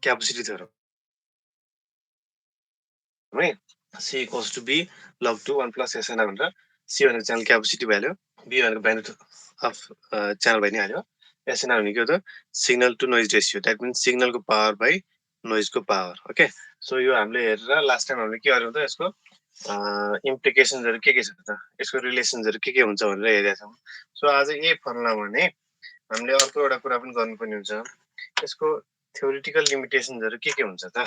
Capacity theorem है C equals to B log to 1 plus SNR भनेर C भनेको channel capacity value B भनेको bandwidth of channel भइ नै हाल्यो SNR भनेको के हो त signal to noise ratio that means सिग्नलको पावर बाइ नोइजको पावर ओके सो यो हामीले हेरेर लास्ट टाइम हामीले के गर्यौँ त यसको इम्प्लिकेसन्सहरू के छ त यसको रिलेसन्सहरू के हुन्छ भनेर हेरेका छौँ सो आज यही फर्मुला भने हामीले अर्को एउटा कुरा पनि गर्नुपर्ने हुन्छ यसको थ्योरिटिकल लिमिटेसन्सहरू के हुन्छ त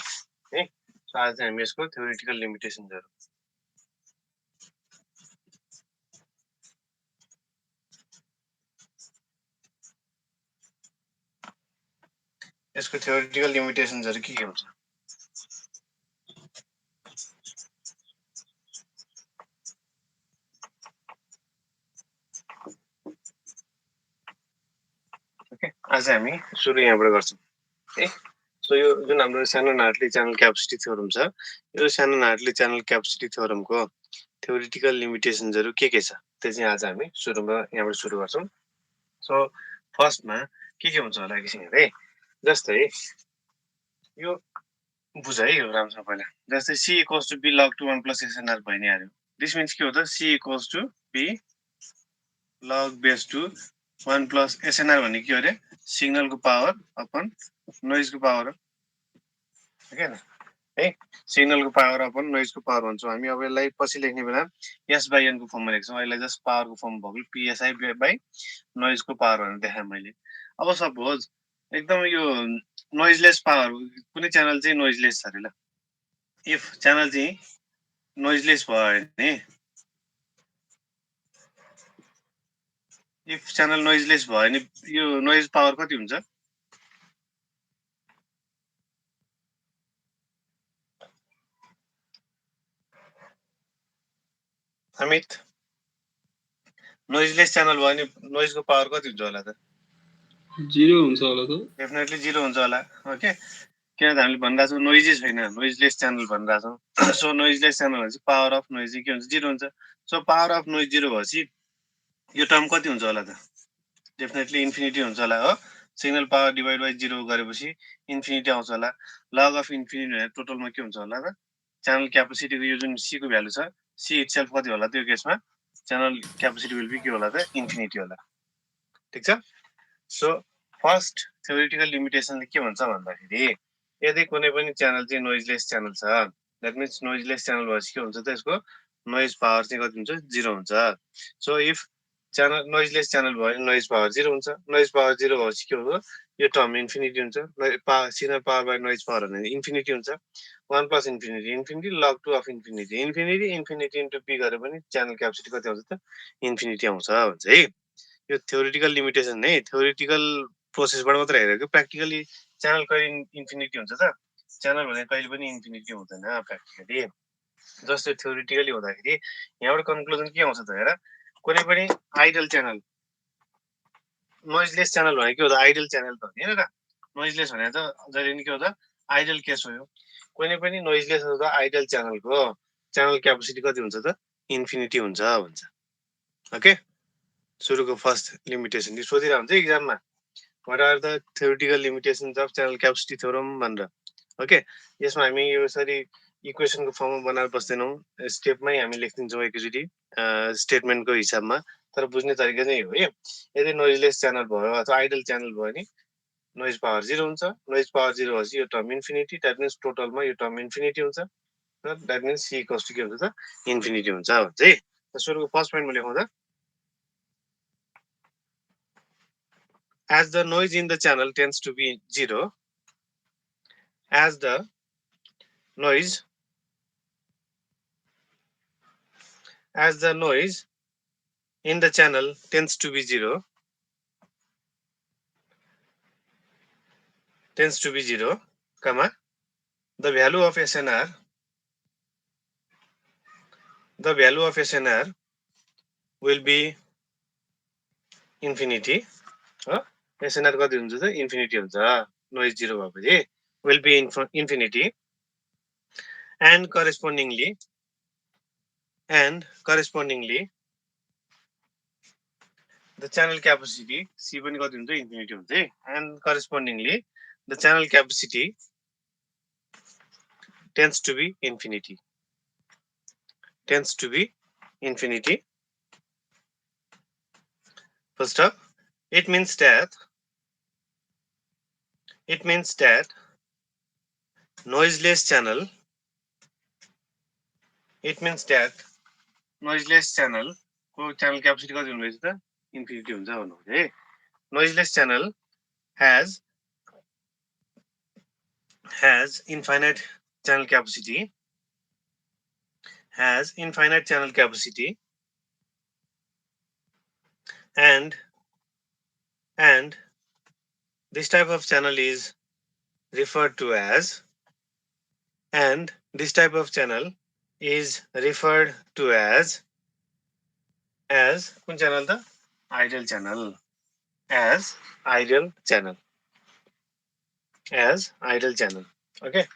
है सो आज हामी यसको थ्योरिटिकल लिमिटेसन्सहरू यसको थ्योरिटिकल लिमिटेसन्सहरू के हुन्छ ओके आज हामी सुरु यहाँबाट गर्छौँ है सो यो जुन हाम्रो स्यानन हार्टली च्यानल क्यापेसिटी थ्योरम छ यो स्यानन हार्टली च्यानल क्यापेसिटी थ्योरमको थ्योरिटिकल लिमिटेसन्सहरू के छ त्यो चाहिँ आज हामी सुरुमा यहाँबाट सुरु गर्छौँ सो फर्स्टमा के हुन्छ होला एकछिन है जस्तै यो बुझ है यो राम्रोसँग पहिला जस्तै C equals to B log to 1 plus SNR भइ नै हाल्यो दिस मिन्स के हो त C equals to B log base to 1 plus SNR भन्ने के हो अरे सिग्नलको पावर अपन नोइजको पावर हो के है सिग्नलको पावर अपन नोइजको पावर भन्छौँ हामी अब यसलाई पछि लेख्ने बेला S बाई N को फर्ममा लेख्छौँ अहिले जस्ट पावरको फर्म भएको PSI बाई नोइजको पावर भनेर देखाएँ मैले अब सपोज एकदम यो नोइजलेस पावर कुनै च्यानल चाहिँ नोइजलेस छ अरे ल इफ च्यानल चाहिँ नोइजलेस भयो भने इफ च्यानल नोइजलेस भयो भने यो नोइज पावर कति हुन्छ अमित नोइजलेस च्यानल भयो भने नोइजको पावर कति हुन्छ होला त 0 हुन्छ होला त डेफिनेटली 0 हुन्छ होला ओके किनभने हामीले भनिरहेको छौँ नोइजै छैन नोइजलेस च्यानल भनिरहेको छौँ सो नोइजलेस च्यानल भनेपछि पावर अफ नोइज के हुन्छ 0 हुन्छ सो पावर अफ नोइज 0 भएपछि यो टर्म कति हुन्छ होला त डेफिनेटली इन्फिनिटी हुन्छ होला हो सिग्नल पावर डिभाइड बाई 0 गरेपछि इन्फिनिटी आउँछ होला लग अफ इन्फिनिटी भनेर टोटलमा के हुन्छ होला त च्यानल क्यापेसिटीको यो जुन C को भ्यालु छ C इटसेल्फ कति होला त्यो केसमा च्यानल क्यापेसिटी विल बी के होला त इन्फिनिटी होला ठिक छ सो फर्स्ट थ्योरिटिकल लिमिटेसन के भन्छ भन्दाखेरि यदि कुनै पनि च्यानल चाहिँ नोइजलेस च्यानल छ द्याट मिन्स नोइजलेस च्यानल भएपछि के हुन्छ त यसको नोइज पावर चाहिँ कति हुन्छ 0 हुन्छ सो इफ च्यानल नोइजलेस च्यानल भयो भने नोइज पावर 0 हुन्छ नोइज पावर 0 भएपछि के हो यो टर्म इन्फिनिटी हुन्छ signal power by noise power भने इन्फिनिटी हुन्छ 1 plus infinity infinity log 2 of infinity infinity infinity into P गरे पनि च्यानल क्यापेसिटी कति आउँछ त इन्फिनिटी आउँछ भन्छ है यो थ्योरिटिकल लिमिटेसन है थ्योरिटिकल प्रोसेसबाट मात्र हेरेको प्र्याक्टिकली च्यानल कहिले इन्फिनिटी हुन्छ त च्यानल भने कहिले पनि इन्फिनिटी हुँदैन प्र्याक्टिकली जस्तो थ्योरिटिकली हुँदाखेरि यहाँबाट कन्क्लुजन के आउँछ त हेर कुनै पनि आइडल च्यानल नोइजलेस च्यानल भने के हो त आइडल च्यानल त होइन र नोइजलेस भने त जहिले पनि के हो त आइडल केस हो यो कुनै पनि नोइजलेस अथवा आइडल च्यानलको च्यानल क्यापेसिटी कति हुन्छ त इन्फिनिटी हुन्छ भन्छ ओके सुरुको फर्स्ट लिमिटेसन यो सोधिरहेको हुन्छ इक्जाममा what are the theoretical limitations of channel capacity theorem भनेर ओके यसमा हामी यो यसरी इक्वेसनको फर्ममा बनाएर बस्दैनौँ स्टेपमै हामी लेखिदिन्छौँ एकैचोटि स्टेटमेन्टको हिसाबमा तर बुझ्ने तरिका नै हो है यदि नोइजलेस च्यानल भयो अथवा आइडल च्यानल भयो भने नोइज पावर 0 हुन्छ नोइज पावर 0 भएपछि यो टर्म इन्फिनिटी द्याट मिन्स टोटलमा यो टर्म इन्फिनिटी हुन्छ र that means C equals to के हुन्छ त इन्फिनिटी हुन्छ भन्छ है सुरुको फर्स्ट पोइन्टमा लेखौँ त as the noise in the channel tends to be 0 as the noise in the channel tends to be 0 comma the value of SNR will be infinity SNR कति हुन्छ त इन्फिनिटी हुन्छ नोइज 0 भएपछि will be infinity and correspondingly the channel capacity C पनि कति हुन्छ infinity हुन्छ है and correspondingly the channel capacity tends to be infinity. Tends to be infinity. First up, it means that noiseless channel. It means that noiseless channel को channel capacity कति हुँदैछ त infinity हुन्छ भन्नु है. Noiseless channel has infinite channel capacity. Has infinite channel capacity and this type of channel is referred to as this type of channel is referred to as कुन channel त ideal channel. As ideal channel. As ideal channel. Okay.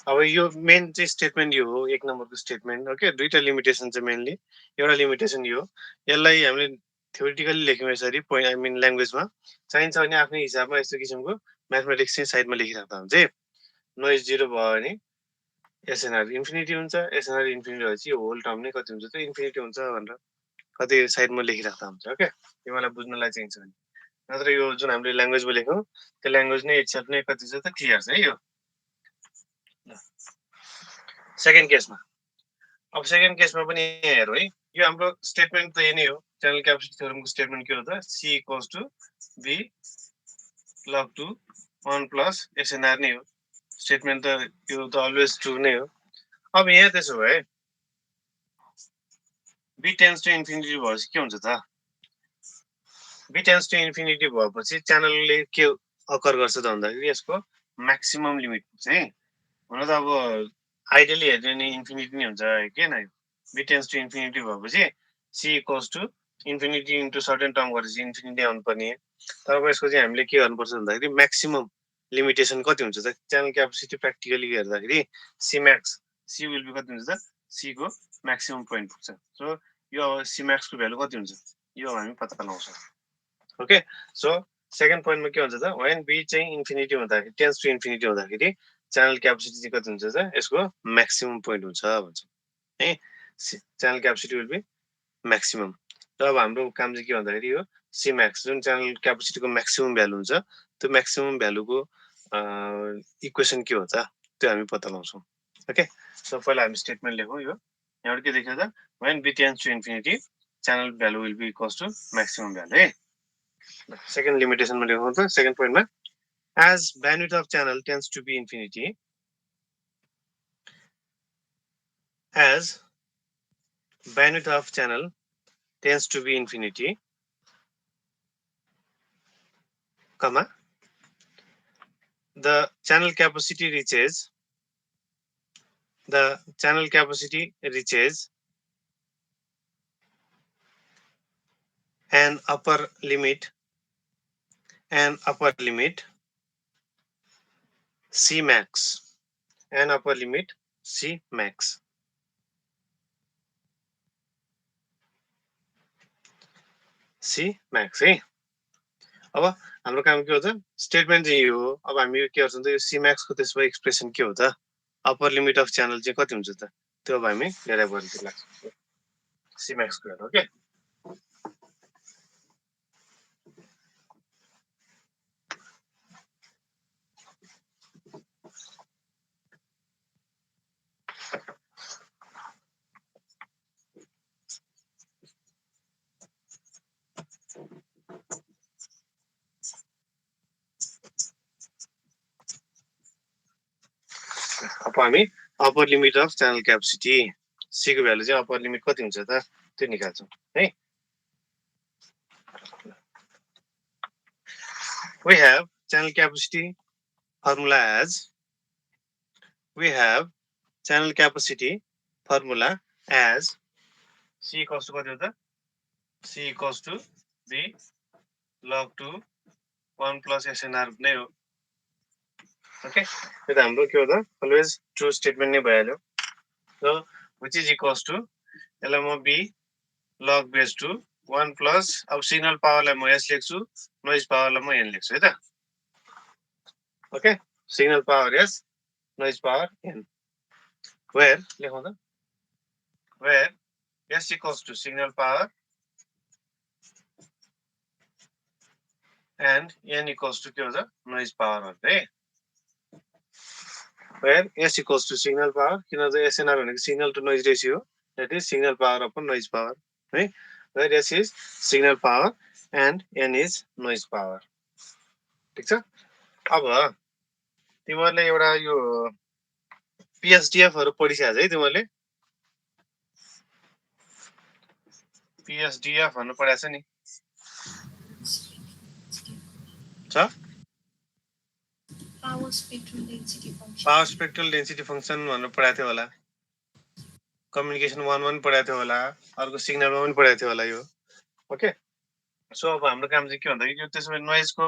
अब यो main चाहिँ statement यो हो, एक नम्बरको statement. Okay, दुईटा लिमिटेसन चाहिँ मेनली. एउटा लिमिटेसन यो, यसलाई हामीले थ्योरिटिकली लेख्यौँ यसरी, पोइन्ट आई मिन ल्याङ्ग्वेजमा चाहिन्छ भने आफ्नै हिसाबमा यस्तो किसिमको म्याथमेटिक्स चाहिँ साइडमा लेखिराख्दा हुन्छ. नोइज जिरो भयो भने एसएनआर इन्फिनिटी हुन्छ. एसएनआर इन्फिनिटी भएपछि यो होल टर्म नै कति हुन्छ त इन्फिनिटी हुन्छ भनेर कति साइडमा लेखिराख्दा हुन्छ. ओके, यो मलाई बुझ्नलाई चाहिन्छ भने. नत्र यो जुन हामीले ल्याङ्ग्वेजमा लेख्यौँ त्यो ल्याङ्ग्वेज नै इट्सेल्फ नै कति छ त क्लियर छ है. यो सेकेन्ड केसमा, अब सेकेन्ड केसमा पनि हेरौँ है. यो हाम्रो स्टेटमेन्ट त यही नै हो. च्यानल क्यापेसिटी थ्योरमको स्टेटमेन्ट के हो त C equals to B log 2 1 plus SNR नै हो. स्टेटमेन्ट त यो त अलवेज ट्रु नै हो. अब यहाँ त्यसो भए B टेन्स टु इन्फिनिटी भएपछि के हुन्छ त? B टेन्स टु इन्फिनिटी भएपछि च्यानलले के अकर गर्छ त भन्दाखेरि यसको म्याक्सिमम लिमिट पुग्छ है. हुन त अब आइडियली हेर्ने नि इन्फिनिटी नै हुन्छ किन? B टेन्स टु इन्फिनिटी भएपछि C equals to infinity into certain term गरेपछि इन्फिनिटी आउनुपर्ने. तर अब यसको चाहिँ हामीले के गर्नुपर्छ भन्दाखेरि म्याक्सिमम लिमिटेसन कति हुन्छ त? च्यानल क्यापेसिटी प्र्याक्टिकली हेर्दाखेरि C max, C will be कति हुन्छ त? C को म्याक्सिमम पोइन्ट पुग्छ. सो यो C म्याक्स को भ्यालु कति हुन्छ यो हामी पत्ता लगाउँछौँ. ओके, सो सेकेन्ड पोइन्टमा के हुन्छ त? व्हेन B चाहिँ इन्फिनिटी हुँदाखेरि टेन्स टु इन्फिनिटी हुँदाखेरि च्यानल क्यापेसिटी चाहिँ कति हुन्छ त? यसको म्याक्सिमम पोइन्ट हुन्छ भन्छ है. Channel capacity will be maximum. र अब हाम्रो काम चाहिँ के भन्दाखेरि यो C म्याक्स जुन च्यानल क्यापेसिटीको म्याक्सिमम भ्यालु हुन्छ त्यो म्याक्सिमम भ्यालुको इक्वेसन के हो त त्यो हामी पत्ता लगाउँछौँ. ओके, सो पहिला हामी स्टेटमेन्ट लेखौँ. यो यहाँबाट के देख्यो त? When B tends to infinity channel value will be equals to maximum value है. सेकेन्ड लिमिटेसनमा लेखौँ त. सेकेन्ड पोइन्टमा as bandwidth of channel tends to be infinity, as bandwidth of channel tends to be infinity, comma, the channel capacity reaches an upper limit C max, an upper limit C max. C max है. अब हाम्रो काम के हो त? Statement चाहिँ यो हो. अब हामी के गर्छौँ त? यो C max को त्यसमा एक्सप्रेसन के हो त? अप्पर लिमिट अफ च्यानल चाहिँ कति हुन्छ त? त्यो अब हामी डेराइभ गर्न लाग्छौँ. C max को. ओके, अब हामी upper limit of channel capacity C को भ्यालु चाहिँ अप्पर लिमिट कति हुन्छ त त्यो निकाल्छौँ है. We have channel capacity formula as C equals to कति हो त? C equals to B log 2 1 plus SNR नै हो. ओके, यो त हाम्रो के हो त? अलवेज ट्रु स्टेटमेन्ट नै भइहाल्यो. So which is equals to यसलाई म B log base 2 1 plus अब सिग्नल पावरलाई म S लेख्छु, नोइज पावरलाई म N लेख्छु है त. Okay, signal power S, noise power N. Where लेखौँ त where S equals to signal power and N equals to के हुन्छ noise power हो है. Where S equals to signal power, किनभने SNR भनेको signal to noise ratio, that is signal power upon noise power है. Where S is signal power and N is noise power. ठीक छ. अब तिमीहरूले एउटा यो PSDF हरु पढिसक्यौ है तिमीहरूले. PSDF भन्नु पढाएको छ नि. छ Power spectral density function. Power spectral density function भन्नु पढाएको थियो होला. कम्युनिकेसन 1 पढाएको थियो होला. अर्को सिग्नलमा पनि पढाएको थियो होला यो. ओके. सो अब हाम्रो काम चाहिँ के भन्दाखेरि यो त्यसमा नोइजको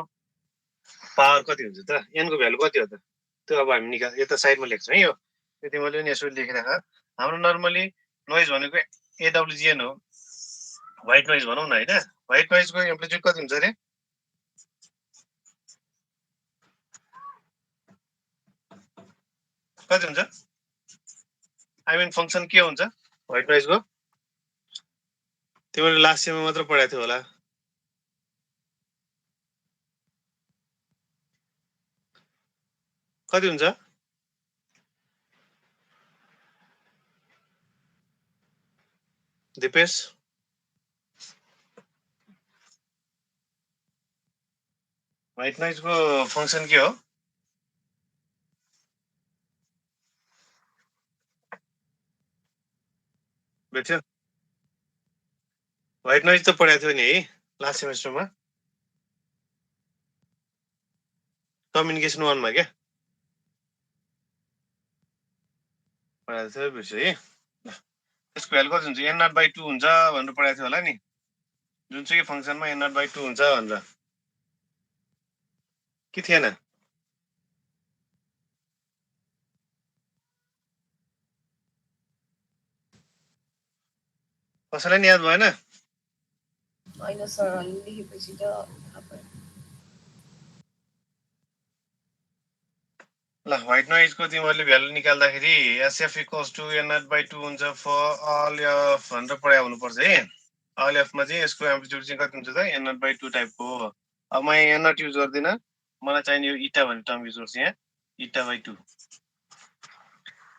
पावर कति हुन्छ त? n को भ्यालु कति हो त? त्यो अब हामी निकाल्छ. यो त साइडमा लेख्छौँ है यो. यो तिमीले पनि यसो लेखिराख. हाम्रो नर्मली नोइज भनेको AWGN हो. व्हाइट नोइज भनौँ न हैन. व्हाइट नोइजको एम्प्लिट्युड कति हुन्छ रे? कति हुन्छ? आई मिन फंक्सन के हुन्छ व्हाइट नोइजको? तिमीले लास्ट सेममा मात्र पढाएको थियो होला. कति हुन्छ? दिपेश व्हाइट नोइजको फंक्सन के हो? बेच्यो व्हाइट नोइज त पढाएको थियो नि है लास्ट सेमेस्टरमा. कम्युनिकेसन 1 मा के पढाएको थियो बिर्स्यो है. त्यसको भ्यालु कति हुन्छ? n0/2 हुन्छ भनेर पढाएको थियो होला नि. जुनसुकै फंक्सनमा n0/2 हुन्छ भनेर के थिएन? कसैलाई नि याद भएन? होइन सर, अलि लेखेपछि त थाहा भयो. ल व्हाइट नोइजको तिमीहरूले भ्यालु निकाल्दाखेरि SF equals to n0/2 हुन्छ फर अल एफ भनेर पढाएको हुनुपर्छ है. अल एफमा चाहिँ यसको एम्प्लिट्युड चाहिँ कति हुन्छ त? n0/2 टाइपको हो. अब म यहाँ n0 युज गर्दिनँ. मलाई चाहिने यो इटा भन्ने टर्म युज गर्छु यहाँ. इटा/2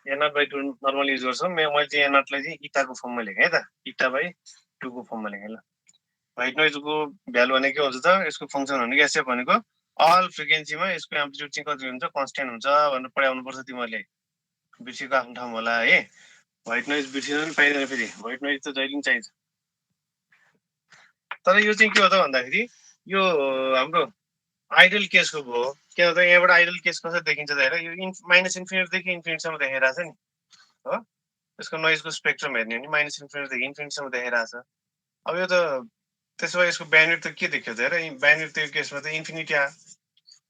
n0/2 नर्मल युज गर्छौँ. मैले चाहिँ n0 लाई चाहिँ इटाको फर्ममा लेखेँ है त. इटा/2 को फर्ममा लेखेँ ल. व्हाइट नोइजको भ्यालु भनेको के हुन्छ त? यसको फंक्सन भनेको SF भनेको अल फ्रिक्वेन्सीमा यसको एम्प्लिट्युड चाहिँ कति हुन्छ? कन्स्ट्यान्ट हुन्छ भनेर पढाउनु पर्छ तिमीहरूले. बिर्सेको आफ्नो ठाउँ होला है. व्हाइट नोइज बिर्सिनु पनि पाइदैन फेरि. व्हाइट नोइज त जहिले पनि चाहिन्छ. तर यो चाहिँ के हो त भन्दाखेरि यो हाम्रो आइडल केसको भयो. के हो त यहाँबाट आइडल केस कसरी देखिन्छ त हेर. यो -इन्फिनिटी देखि इन्फिनिटीसम्म देखाइरहेछ नि हो. यसको नोइजको स्पेक्ट्रम हेर्ने हो भने -इन्फिनिटी देखि इन्फिनिटीसम्म देखाइरहेछ. अब यो त त्यसो भए यसको ब्यान्डविड्थ त के देख्यो त हेर. ब्यान्डविड्थ यो केसमा त इन्फिनिटी आ.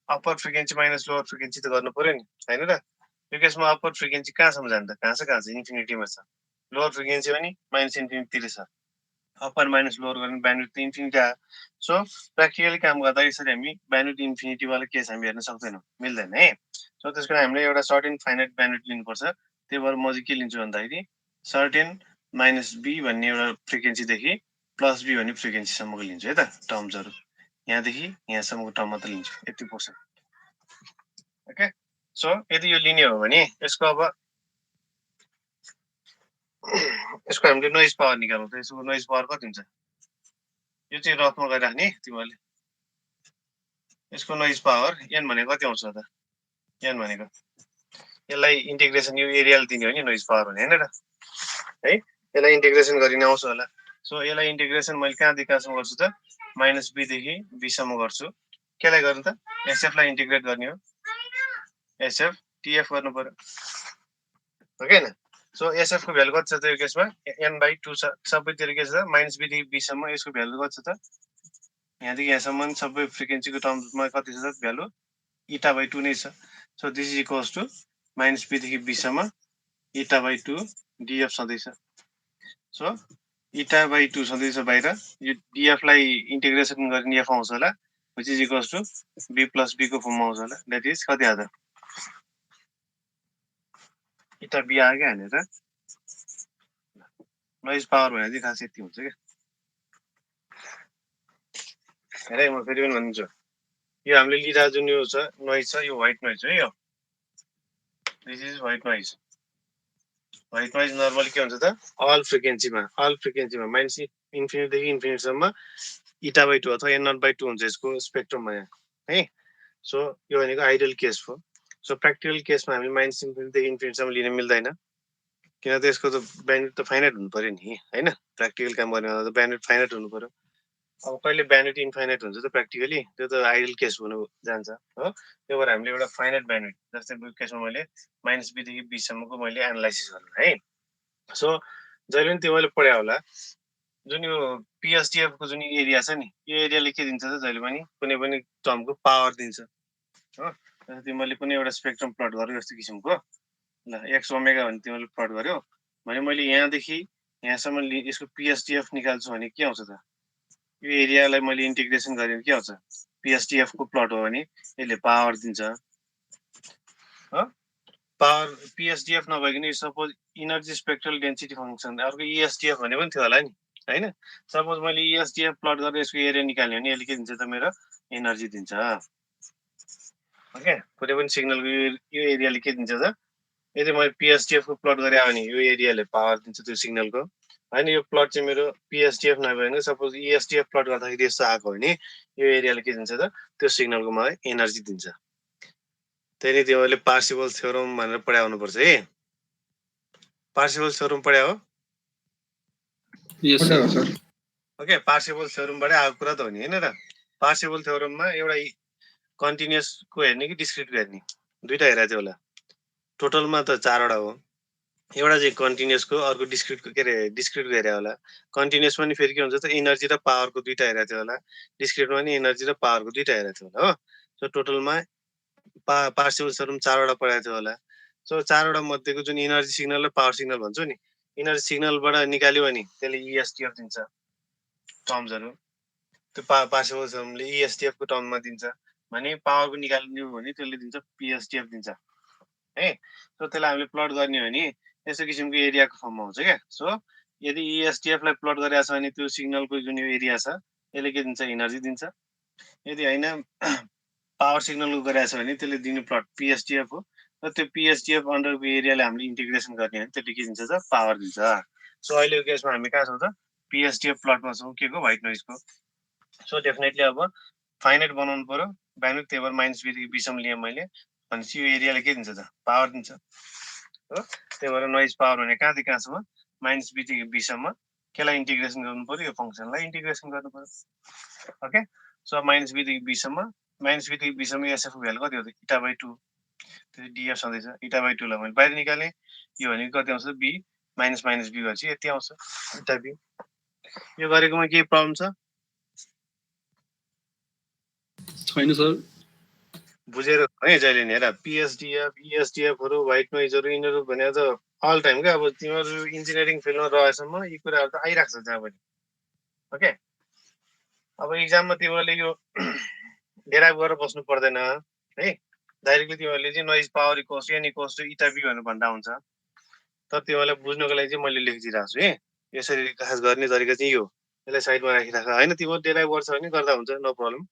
Upper frequency minus lower frequency त गर्नु पर्यो नि हैन र. यो केसमा अप्पर फ्रिक्वेन्सी कहाँसम्म जान्छ? कहाँ छ इन्फिनिटीमा छ. लोअर फ्रिक्वेन्सी पनि -इन्फिनिटी तिर छ. अप्पर माइनस लोअर गर्ने ब्यान्डविड्थ त इन्फिनिटी आ. सो प्र्याक्टिकली काम गर्दा यसरी हामी ब्यान्डविड्थ इन्फिनिटी वाला केस हामी हेर्न सक्दैनौँ. मिल्दैन है. सो त्यसको लागि हामीले एउटा सर्टेन फाइनाइट ब्यान्डविड्थ लिनुपर्छ. त्यही भएर म चाहिँ के लिन्छु भन्दाखेरि सर्टेन -b भन्ने एउटा फ्रिक्वेन्सीदेखि +b भन्ने फ्रिक्वेन्सीसम्मको लिन्छु है त टर्म्सहरू. यहाँदेखि यहाँसम्मको टर्म मात्र लिन्छु. यति पुग्छ. ओके. सो यदि यो लिने हो भने यसको अब यसको हामीले नोइज पावर निकाल्नु. त यसको नोइज पावर कति हुन्छ? यो चाहिँ रफमा गरिराख्ने तिमीहरूले. यसको नोइज पावर n भनेको कति आउँछ त? n भनेको यसलाई इन्टिग्रेसन यो एरियाले दिने हो नि नोइज पावर भने हैन र है. यसलाई इन्टिग्रेसन गरिने आउँछ होला. सो यसलाई इन्टिग्रेसन मैले कहाँदेखि कहाँसम्म गर्छु त? -b देखि b सम्म गर्छु. केलाई गर्नु त? SF लाई इन्टिग्रेट गर्ने हो. SF TF गर्नु पर्यो हो कि हैन. सो SF को भ्यालु कति छ त यो केसमा? n/2 छ. सबैतिर के छ त? -b देखि b सम्म यसको भ्यालु कति छ त? यहाँदेखि यहाँसम्म सबै फ्रिक्वेन्सीको टर्ममा कति छ त भ्यालु? इटा/2 नै छ. So this is equals to -b देखि b सम्म इटा/2 df सधैँ छ. सो इटा/2 सधैँ छ बाहिर. यो df लाई इन्टिग्रेसन गर्ने f आउँछ होला. which is equals to b plus b को फर्ममा आउँछ होला that is कति आयो त इटा b आयो क्या हैन त नोइज पावर भने चाहिँ खास यति हुन्छ क्या हेरे म फेरि पनि भनिदिन्छु यो हामीले लिइरहेको जुन यो छ नोइज छ यो व्हाइट नोइज हो यो this is white noise normally के हुन्छ त अल फ्रिक्वेन्सीमा माइनस इन्फिनिटीदेखि इन्फिनिटीसम्म इटा बाई 2 अथवा n0 बाई 2 हुन्छ यसको स्पेक्ट्रममा है सो यो भनेको आइडियल केस हो सो प्र्याक्टिकल केसमा हामी माइनस इन्फिनिटीदेखि इन्फिनिटीसम्म लिन मिल्दैन किन त यसको त ब्यान्डविड्थ त फाइनाइट हुनु पर्यो नि हैन प्र्याक्टिकल काम गर्ने त ब्यान्डविड्थ फाइनाइट हुनु पर्यो अब कहिले ब्यान्डविड्थ इन्फाइनाइट हुन्छ त प्र्याक्टिकली त्यो त आइडियल केस हुनु जान्छ हो त्यो भएर हामीले एउटा फाइनाइट ब्यान्डविड्थ जस्तै यो केसमा मैले माइनस b देखि b सम्मको मैले एनालाइसिस गर्नु है सो जहिले पनि तिमीले पढ्या होला जुन यो PSDF को जुन एरिया छ नि यो एरियाले के दिन्छ त जहिले पनि कुनै पनि टर्मको पावर दिन्छ हो तिमीले कुनै एउटा स्पेक्ट्रम प्लट गर्यो यस्तो किसिमको ल x ओमेगा भने तिमीले प्लट गर्यो भने मैले यहाँदेखि यहाँसम्म यसको PSDF निकाल्छु भने के आउँछ त यो एरियालाई मैले इन्टिग्रेसन गरेँ के आउँछ PSDF को प्लट हो भने यसले पावर दिन्छ हो पावर PSDF नभइकन suppose energy spectral density function अर्को ESDF भने पनि थियो होला नि हैन सपोज मैले ESDF प्लट गरेर यसको एरिया निकाल्ने भने यसले के दिन्छ त मेरो एनर्जी दिन्छ ओके कुनै पनि सिग्नलको यो एरियाले के दिन्छ त यदि मैले PSDF को प्लट गरे भने यो एरियाले पावर दिन्छ त्यो सिग्नलको हैन यो प्लट चाहिँ मेरो PSDF नभए सपोज ESDF प्लट गर्दाखेरि यस्तो आएको भने यो एरियाले के दिन्छ त त्यो सिग्नलको मलाई एनर्जी दिन्छ त्यही तिमीले पार्सिबल थ्योरम भनेर पढाउनु पर्छ है पार्सिबल थ्योरम पढ्या हो यस सर ओके पार्सिबल थ्योरमबाट आएको कुरा त हो नि हैन र पार्सिबल थ्योरममा एउटा कन्टिन्युअस को हेर्ने कि डिस्क्रिट को हेर्ने दुईटा हेरेको थियो होला टोटलमा त 4 वटा हो एउटा चाहिँ कन्टिन्युअस को अर्को डिस्क्रिट को के रे डिस्क्रिट को हेरे होला कन्टिन्युअस पनि फेरि के हुन्छ त एनर्जी र पावर को दुईटा हेरेको थियो होला डिस्क्रिटमा पनि एनर्जी र पावर को दुईटा हेरेको थियो होला हो सो टोटलमा पार्सिबल थ्योरम 4 वटा पढाएको थियो होला सो 4 वटा मध्येको जुन एनर्जी सिग्नल र पावर सिग्नल भन्छौ नि एनर्जी सिग्नलबाट निकाल्यो भने त्यसले ESDF दिन्छ टर्म्सहरु त्यो पार्सिबल थ्योरमले ESDF को टर्ममा दिन्छ भने पावरको निकाल्नु भने त्यसले दिन्छ PSDF दिन्छ है सो त्यसलाई हामीले प्लट गर्ने भने यस्तो किसिमको एरियाको फर्ममा हुन्छ क्या सो यदि ESDF लाई प्लट गरेको छ भने त्यो सिग्नलको जुन यो एरिया छ यसले के दिन्छ एनर्जी दिन्छ यदि हैन पावर सिग्नलको गरेको छ भने त्यसले दिने प्लट PSDF हो र त्यो PSDF अन्डरको एरियाले हामीले इन्टिग्रेसन गर्ने भने त्यसले के दिन्छ त पावर दिन्छ सो अहिलेको केसमा हामी कहाँ छौँ त PSDF प्लटमा छौँ के को व्हाइट नोइजको सो डेफिनेटली अब फाइनाइट बनाउनु पर्यो ब्यान्डविड्थ त्यही भएर माइनस b देखि b सम्म लिएँ मैले भनेपछि यो एरियाले के दिन्छ त पावर दिन्छ हो त्यही भएर नोइज पावर भने कहाँदेखि कहाँसम्म माइनस b देखि b सम्म केलाई इन्टिग्रेसन गर्नु पर्यो यो फंक्सनलाई इन्टिग्रेसन गर्नु पर्यो ओके सो माइनस b देखि b सम्म माइनस b देखि b सम्म SF को भ्यालु कति हो त इटा बाई 2 त्यो DF सधैँ छ इटा बाई 2 लाई मैले बाहिर निकालेँ यो भनेको कति आउँछ b माइनस माइनस b गरेपछि यति आउँछ इटा b यो गरेकोमा के प्रब्लम छ छैन सर बुझेर है जहिले नि हेर PSDF ESDF हरु व्हाइट नोइजहरु यिनीहरु भने त अल टाइम के अब तिमीहरु इन्जिनियरिङ फिल्डमा रहेसम्म यी कुराहरु त आइराख्छ जहाँ पनि ओके अब एक्जाममा तिमीहरुले यो डेराइभ गरेर बस्नु पर्दैन है डाइरेक्टली तिमीहरुले चाहिँ noise power equals n equals to eta b भनेर भन्दा हुन्छ तर तिमीहरुलाई बुझ्नको लागि चाहिँ मैले लेखिदिइराछु है यसरी खास गर्ने तरिका चाहिँ यो यसलाई साइडमा राखिराख हैन तिमीहरु डेराइभ गर्छ भने गर्दा हुन्छ नो प्रब्लम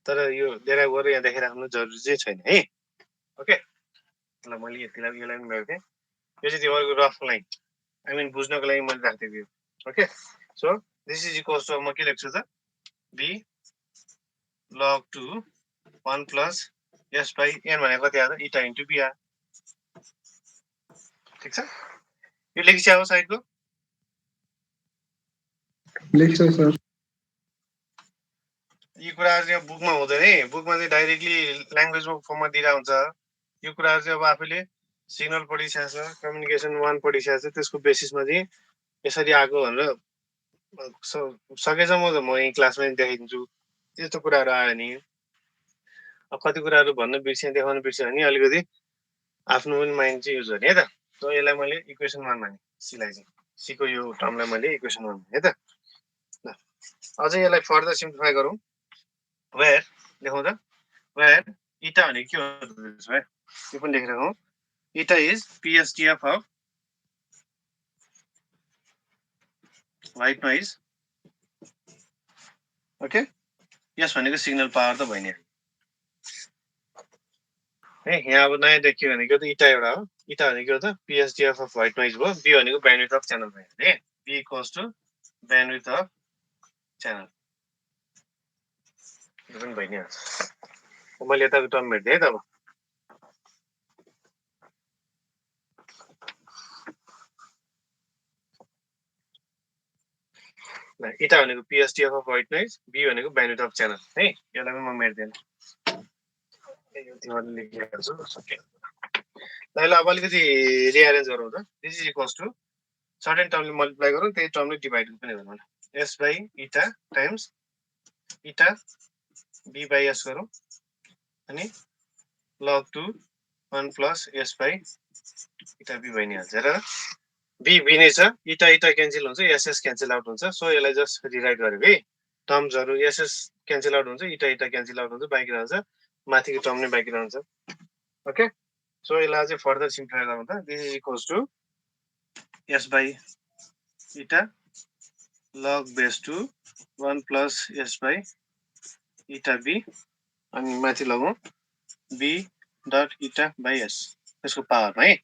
तर यो डेराइभ गरेर यहाँ देखाइराख्नु जरुरी चाहिँ छैन है ओके ल मैले यतिलाई यसलाई पनि गरेँ यो चाहिँ तिमीहरुको रफ लाइन आई मिन बुझ्नको लागि मैले राख्दिएको यो okay so this is equals to म के लेख्छु त b log 2 1 plus s by n भनेको कति आयो त इटा इन्टु b आयो ठीक छ यो लेखिसक्यो हो साइडको लेख्छ सर यी कुराहरु चाहिँ बुकमा हुँदैन है बुकमा चाहिँ डाइरेक्टली ल्याङ्ग्वेजमा फर्ममा दिइरा हुन्छ यो कुराहरु चाहिँ अब आफैले सिग्नल पढिसकेछ कम्युनिकेसन 1 पढिसकेछ त्यसको बेसिसमा चाहिँ यसरी आएको भनेर सकेसम्म त म यही क्लासमा देखाइदिन्छु त्यस्तो कुराहरु आयो नि अब कति कुराहरु भन्न बिर्सेँ देखाउन बिर्सेँ भने अलिकति आफ्नो पनि माइन्ड चाहिँ युज गर्ने है त सो यसलाई मैले इक्वेसन 1 माने सीलाई चाहिँ सीको यो टर्मलाई मैले इक्वेसन 1 माने है त ल अझै यसलाई फर्दर सिम्प्लिफाई गरौँ where लेखौँ त वेयर इटा भनेको के हो त्यसो भए यो पनि लेखिराखौँ eta is PSDF of white noise okay यस भनेको सिग्नल पावर त भयो नि है यहाँ अब नयाँ देखियो भनेको त इटा एउटा हो इटा भनेको त PSDF अफ व्हाइट नोइज भयो बी भनेको ब्यान्डविड्थ अफ च्यानल भयो है B equals to bandwidth of channel यो पनि भइ नै हाल्छ मैले यताको टर्म भेट्दै है त अब इटा भनेको PSDF of white noise B भनेको ब्यान्डविड्थ अफ च्यानल है यसलाई पनि म मेट्दैन यो तिमीहरूले लेखिहाल्छु ल अब अलिकति रिएरेन्ज गरौँ त this is equals to certain टर्मले मल्टिप्लाई गरौँ त्यही टर्मले डिभाइड पनि गरौँ S by eta times eta B by S गरौँ अनि log two 1 plus S by eta B भइ नै हाल्छ र बी बी नै छ इटा इटा क्यान्सल हुन्छ एसएस क्यान्सल आउट हुन्छ सो यसलाई जस्ट रिराइट गरेको है टर्म्सहरू एसएस क्यान्सल आउट हुन्छ इटा इटा क्यान्सल आउट हुन्छ बाँकी रहन्छ माथिको टर्म नै बाँकी रहन्छ ओके सो यसलाई चाहिँ फर्दर सिम्प्लिफाई गरौँ त this is equals to S by eta log base two 1 plus S by eta B अनि माथि लगाउँ B dot eta by S त्यसको पावरमा है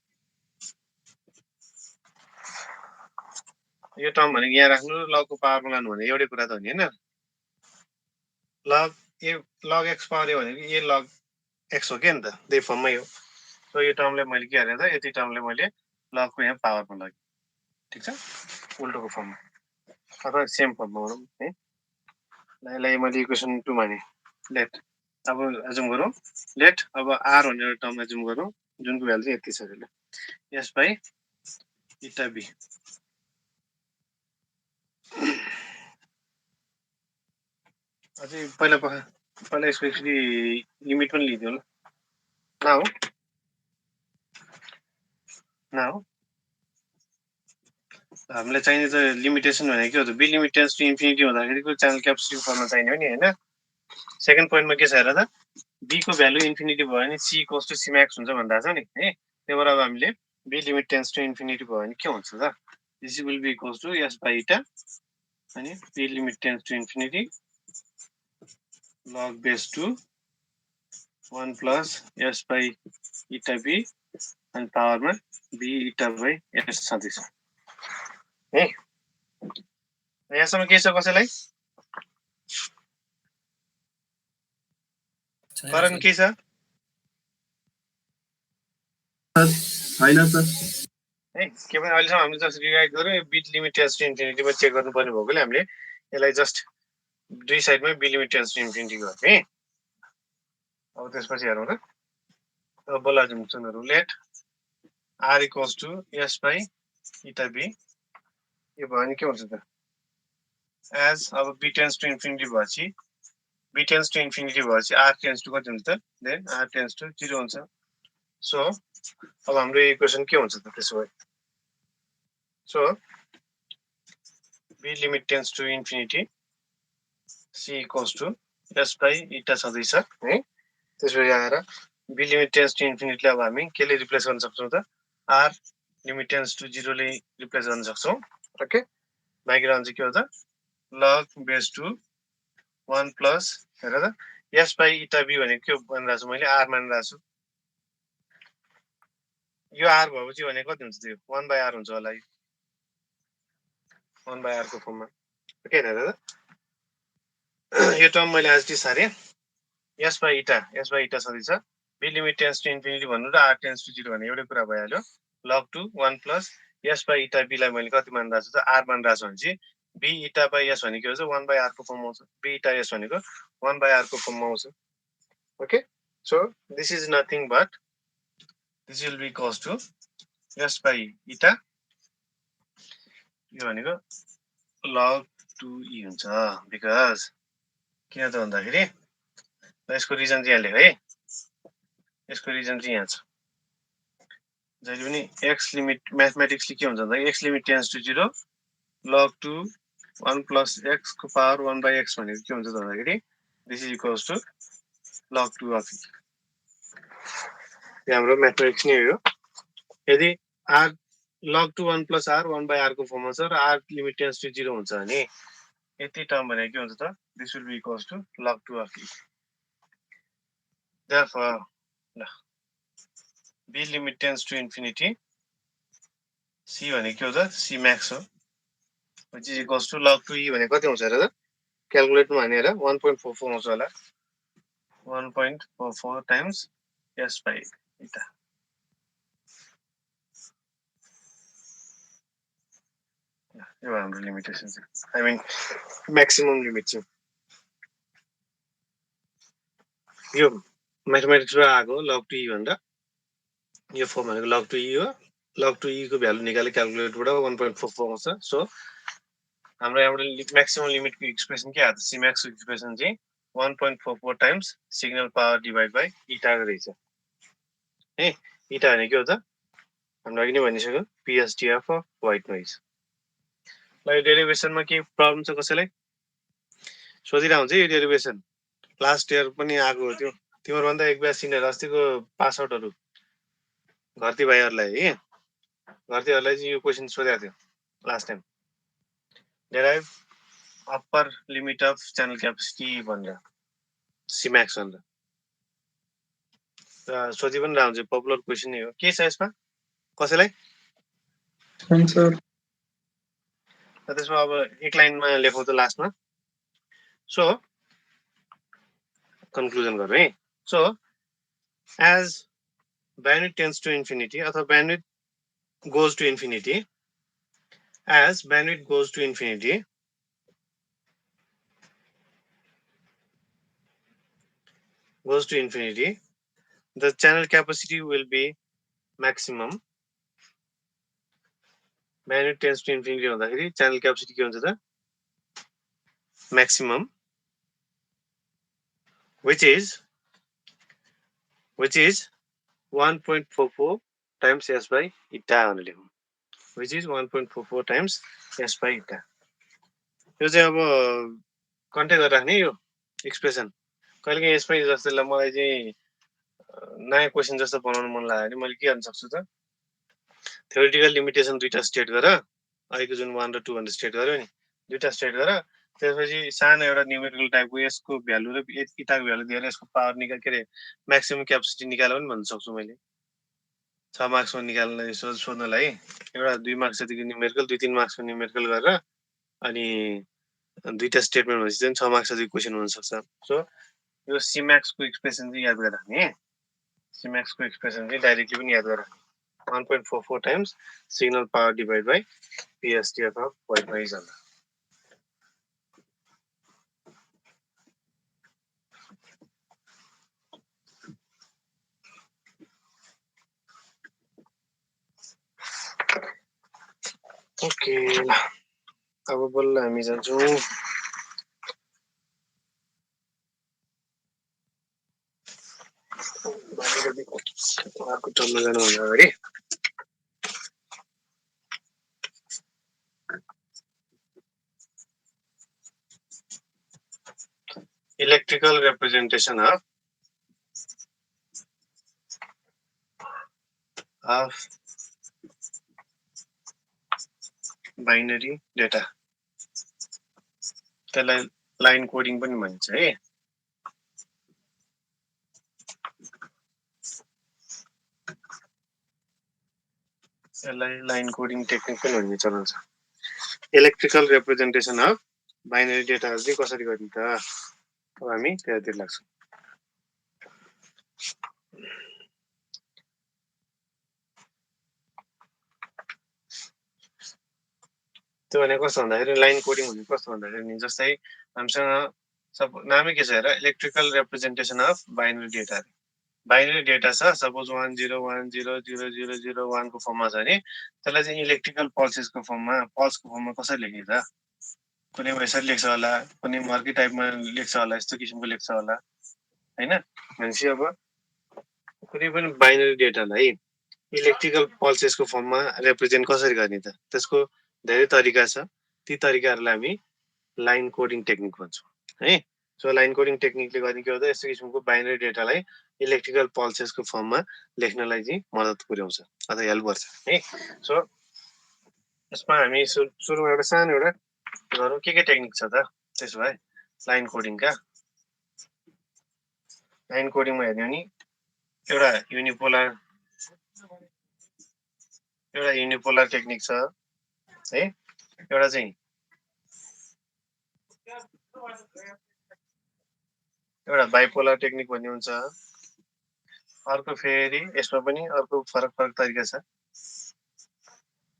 यो टर्म भनेको यहाँ राख्नु लगको पावरमा लानु भने एउटै कुरा त हो नि होइन लग एक्स पावर ए भनेको ए लग एक्स हो क्या नि त त्यही फर्ममै हो सो यो टर्मले मैले के हालेँ त यति टर्मले मैले लगको यहाँ पावरमा लगेँ ठिक छ उल्टोको फर्ममा अथवा सेम फर्ममा गरौँ है यसलाई मैले इक्वेसन 2 माने लेट अब एजुम गरौँ लेट अब आर भनेर टर्म एजुम गरौँ जुनको भ्यालु चाहिँ यति छ एस बाई इटा बी अझै पहिला यसको एक्चुली लिमिट पनि लिदिउँ ल न हो हामीलाई चाहिने त लिमिटेसन भनेको के हो त B limit tends to infinity हुँदाखेरिको च्यानल क्यापेसिटी गर्न चाहिने हो नि होइन सेकेन्ड पोइन्टमा के छ हेर त बी को भ्यालु इन्फिनिटी भयो भने C equals to C max हुन्छ भन्दा छ नि है त्यही भएर अब हामीले B limit tends to infinity भयो भने के हुन्छ त this will be equals to S by eta अनि B limit tends to infinity log base two 1 plus S by eta B अनि पावरमा बी इटा बाई एस छँदैछ है यहाँसम्म के छ कसैलाई कारण के छ छैन सर है के पनि अहिलेसम्म हामीले जस्ट रिराइट गऱ्यौँ यो बिट लिमिट टेन्स टु इन्फिनिटीमा चेक गर्नुपर्ने भएकोले हामीले यसलाई जस्ट दुई साइडमै B limit tends to infinity गऱ्यौँ है अब त्यसपछि हेरौँ त अब बोला जाउँ सुनहरू let R equals to S by eta B यो भयो भने के हुन्छ त एज अब बी टेन्स टु इन्फिनिटी भएपछि बी टेन्स टु इन्फिनिटी भएपछि आर टेन्स टु कति हुन्छ त देन आर टेन्स टु 0 हुन्छ सो अब हाम्रो इक्वेसन के हुन्छ त त्यसो भए so B limit tends to infinity C equals to S by eta छँदैछ है त्यसपछि आएर बी लिमिट टेन्स टु इन्फिनिटीले अब हामी केले रिप्लेस गर्न सक्छौँ त आर लिमिट टेन्स टु 0 ले रिप्लेस गर्न सक्छौँ ओके बाँकी रहन्छ के हो त लग बेस टु 1 प्लस हेर त एस बाई इटा बी भनेको के भनिरहेको छु मैले आर मानिरहेको छु यो आर भएपछि भनेको कति हुन्छ त्यो 1 बाई आर हुन्छ होला 1 बाई आर को फर्ममा ओके हेर त यो टर्म मैले आज टी सारेँ एस बाई इटा छँदैछ B limit tends to infinity भन्नु र आर टेन्स टु 0 भन्ने एउटै कुरा भइहाल्यो लग टु 1 प्लस एस बाई इटा बीलाई मैले कति मानिरहेको छु त आर मानिरहेको छु भने चाहिँ बी इटा बाई एस भनेको चाहिँ 1 बाई आर को फर्ममा आउँछ बी इटा एस भनेको 1 बाई आर को फर्ममा आउँछ okay so this is nothing but this will be equals to S by eta यो भनेको लग टु ई हुन्छ बिकज किन त भन्दाखेरि यसको रिजन चाहिँ यहाँ लेख है यसको रिजन चाहिँ यहाँ छ जहिले पनि एक्स लिमिट म्याथमेटिक्सले के हुन्छ भन्दा X limit tends to 0 log two 1 plus X को पावर 1 बाई एक्स भनेको के हुन्छ त भन्दाखेरि this is equals to log 2 of e यो हाम्रो म्याथमेटिक्स नै हो यदि r log 2 1 plus r 1 by r को फर्ममा छ र r लिमिट टेन्स टु 0 हुन्छ भने यति टर्म भनेको के हुन्छ त this will be equals to log 2 of e therefore b limit tends to infinity c भनेको के हो त c max हो which is equals to log 2 e भनेको कति हुन्छ र क्याल्कुलेटरमा हानेर 1.44 आउँछ होला 1.44 times s by eta यो हाम्रो लिमिटेसन छ आई मिन म्याक्सिमम लिमिट छ यो म्याथमेटिक्सबाट आएको log 2 e भन्दा यो फर्म भनेको log 2 e हो log 2 e को भ्यालु निकाले क्याल्कुलेटबाट 1.44 आउँछ सो हाम्रो यहाँबाट म्याक्सिमम लिमिटको एक्सप्रेसन के आयो c max को एक्सप्रेसन चाहिँ 1.44 times signal power divide by eta रहेछ है इटा भने के हो त हाम्रो अघि नै भनिसक्यो PSTF अफ व्हाइट नोइज ल यो डेरिभेसनमा के प्रब्लम छ कसैलाई सोधिरा हुन्छ यो डेरिभेसन लास्ट इयर पनि आएको थियो तिम्रो भन्दा एक ब्याच सिनियर अस्तिको पास आउटहरु घरती भाइहरुलाई है घरतीहरुलाई चाहिँ यो क्वेशन सोधेको थियो last time derive upper limit of channel capacity भनेर C max भनेर सोधि पनि रहन्छ पपुलर क्वेशन नै हो के छ यसमा कसैलाई सर त्यसमा अब एक लाइनमा लेखौँ त लास्टमा सो कन्क्लुजन गरौँ है so as bandwidth tends to infinity अथवा bandwidth goes to infinity as bandwidth goes to infinity the channel capacity will be maximum bandwidth tends to infinity हुँदाखेरि channel capacity के हुन्छ त maximum which is 1.44 times s by eta भनेर लेखौँ which is 1.44 times s by eta यो चाहिँ अब contact गरेर राख्ने यो एक्सप्रेसन कहिलेकाहीँ यसमै जस्तो मलाई चाहिँ नयाँ क्वेशन जस्तो बनाउन मन लाग्यो भने मैले के गर्न सक्छु त थ्योरेटिकल लिमिटेसन दुईटा स्टेट गर अहिलेको जुन 1 र 2 भनेर स्टेट गर्यो नि दुईटा स्टेट गर त्यसपछि सानो एउटा न्युमेरिकल टाइपको यसको भ्यालु र इटाको भ्यालु दिएर यसको पावर निकाल के रे म्याक्सिमम क्यापेसिटी निकाल पनि भन्न सक्छु मैले 6 मार्क्समा निकाल्न सोध्नलाई एउटा 2 मार्क्स जतिको न्युमेरिकल 2-3 मार्क्सको न्युमेरिकल गरेर अनि दुईटा स्टेटमेन्ट भनेपछि चाहिँ 6 मार्क्स जतिको क्वेशन हुन सक्छ सो यो C max को एक्सप्रेसन चाहिँ याद गरिराख्ने C max को एक्सप्रेसन चाहिँ डाइरेक्टली पनि याद गरिराख्ने 1.44 times signal power divided by PSTF of white noise on okay अब बल्ल हामी जान्छौँ अर्को टर्ममा जानुभन्दा अगाडि electrical representation of binary data त्यसलाई लाइन कोडिङ पनि भनिन्छ है यसलाई लाइन कोडिङ टेक्निक पनि भन्ने चलन छ electrical representation of binary data चाहिँ कसरी गर्ने त अब हामी त्यतातिर लाग्छौँ त्यो भने कस्तो भन्दाखेरि लाइन कोडिङ भने कस्तो भन्दाखेरि जस्तै हामीसँग नामै के छ हेर electrical representation of binary data binary data छ सपोज 101000001 को फर्ममा छ भने त्यसलाई चाहिँ इलेक्ट्रिकल पल्सेसको फर्ममा कसरी लेख्ने त कुनै यसरी लेख्छ होला कुनै अर्कै टाइपमा लेख्छ होला यस्तो किसिमको लेख्छ होला हैन भनेपछि अब कुनै पनि बाइनरी डेटालाई इलेक्ट्रिकल पल्सेसको फर्ममा रिप्रेजेन्ट कसरी गर्ने त त्यसको धेरै तरिका छ ती तरिकाहरूलाई हामी लाइन कोडिङ टेक्निक भन्छौँ है सो लाइन कोडिङ टेक्निकले गर्ने के हुन्छ यस्तो किसिमको बाइनरी डेटालाई इलेक्ट्रिकल पल्सेसको फर्ममा लेख्नलाई चाहिँ मद्दत पुर्याउँछ अथवा हेल्प गर्छ है। सो यसमा हामी सुरुमा एउटा सानो एउटा गरौँ के टेक्निक छ त त्यसो भए लाइन कोडिङका। लाइन कोडिङमा हेर्ने हो भने एउटा युनिपोलर टेक्निक छ है, एउटा चाहिँ एउटा बाइपोलर टेक्निक भन्ने हुन्छ, अर्को फेरि यसमा पनि अर्को फरक तरिका छ।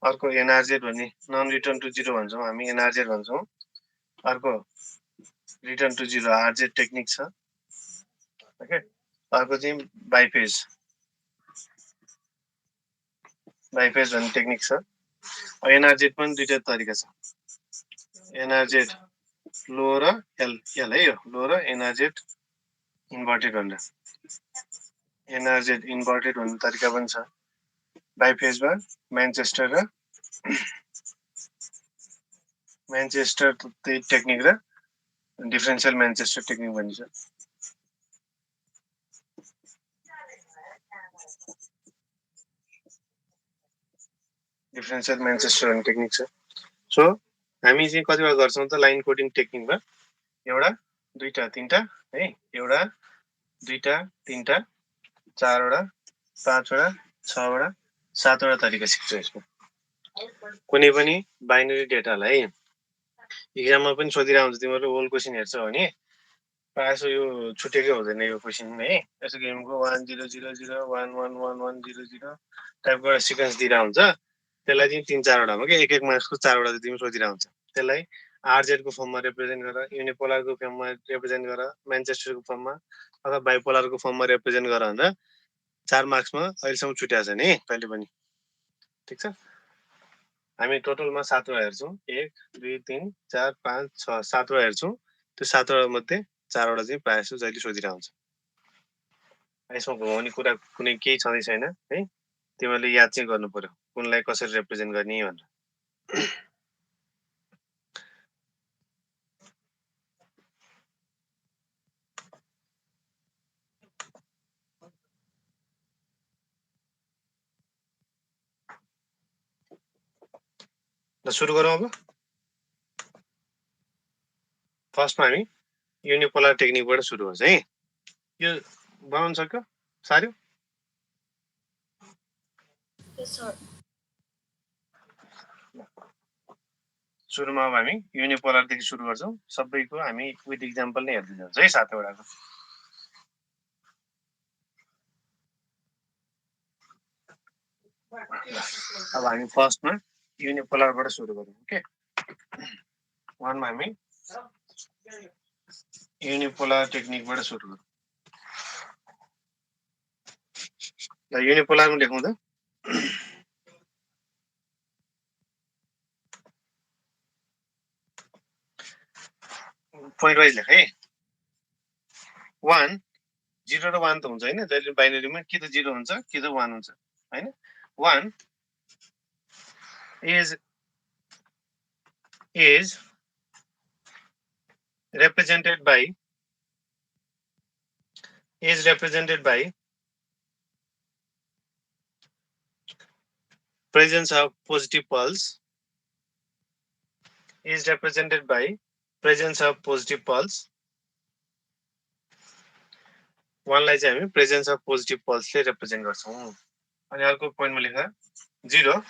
अर्को एनआरजेड भन्ने नन रिटर्न टु जिरो भन्छौँ हामी, एनआरजेड भन्छौँ। अर्को return to zero RZ technique छ। ओके, अर्को चाहिँ बाइफेज भन्ने टेक्निक छ। एनआरजेड पनि दुईटा तरिका छ, एनआरजेड लो र एल है, यो लो र एनआरजेड इन्भर्टेड भनेर। एनआरजेड इन्भर्टेड भन्ने तरिका पनि छ बाइफेजमा, म्यानचेस्टर टेक्निक र डिफरेन्शियल म्यानचेस्टर टेक्निक भनिन्छ। डिफरेन्शियल म्यानचेस्टर भन्ने टेक्निक छ। सो हामी चाहिँ कतिवटा गर्छौँ त लाइन कोडिङ टेक्निकमा एउटा दुईटा तीनटा है, एउटा दुईटा तीनटा चारवटा पाँचवटा छवटा सातवटा तरिका सिक्छौँ यसमा। कुनै पनि बाइनरी डेटालाई इक्जाममा पनि सोधिरहेको हुन्छ, तिमीहरू ओल्ड क्वेसन हेर्छौ भने प्रायः जसो यो छुटेकै हुँदैन यो क्वेसन है। यस्तो किसिमको 1 0 0 0 1 1 1 1 0 0 टाइपको एउटा सिक्वेन्स दिइरहेको हुन्छ, त्यसलाई चाहिँ 3-4वटामा के एक मार्क्सको 4वटा जति पनि सोधिरहेको हुन्छ। त्यसलाई आरजेडको फर्ममा रिप्रेजेन्ट गर, युनिपोलरको फर्ममा रिप्रेजेन्ट गर, म्यानचेस्टरको फर्ममा अथवा बाइपोलरको फर्ममा रिप्रेजेन्ट गर भनेर 4 मार्क्समा अहिलेसम्म छुट्याएको छैन है कहिले पनि। ठिक छ, हामी टोटलमा 7वटा हेर्छौँ, 1 2 3 4 5 6 7वटा हेर्छौँ। त्यो 7वटा मध्ये 4वटा चाहिँ प्रायः जस्तो जहिले सोधिरहेको हुन्छ। यसमा घुमाउने कुरा कुनै केही छँदै छैन है, तिमीहरूले याद चाहिँ गर्नु पर्यो कुनलाई कसरी रिप्रेजेन्ट गर्ने भनेर। ल सुरु गरौँ अब। फर्स्टमा हामी युनिपोलर टेक्निकबाट सुरु गर्छ है। यो बनाउन सक्यो सार्यो? Yes, sir. सुरुमा अब हामी युनिपोलरदेखि सुरु गर्छौँ। सबैको हामी विथ इक्जाम्पल नै हेर्दै जान्छौँ है 7वटाको। अब हामी फर्स्टमा युनिपोलरबाट सुरु गरौँ। ओके, 1मा हामी युनिपोलर टेक्निकबाट सुरु गरौँ। ल युनिपोलरमा लेखौँ त। पोइन्ट वाइज लेख है। 1 0 र 1 त हुन्छ हैन, जहिले बाइनरीमा कि त 0 हुन्छ कि त 1 हुन्छ हैन। 1 is represented by presence of positive pulse, is represented by presence of positive pulse। 1 लाई चाहिँ हामी प्रेजेन्स अफ पोजिटिभ पल्सले रिप्रेजेन्ट गर्छौँ। अनि अर्को पोइन्टमा लेख 0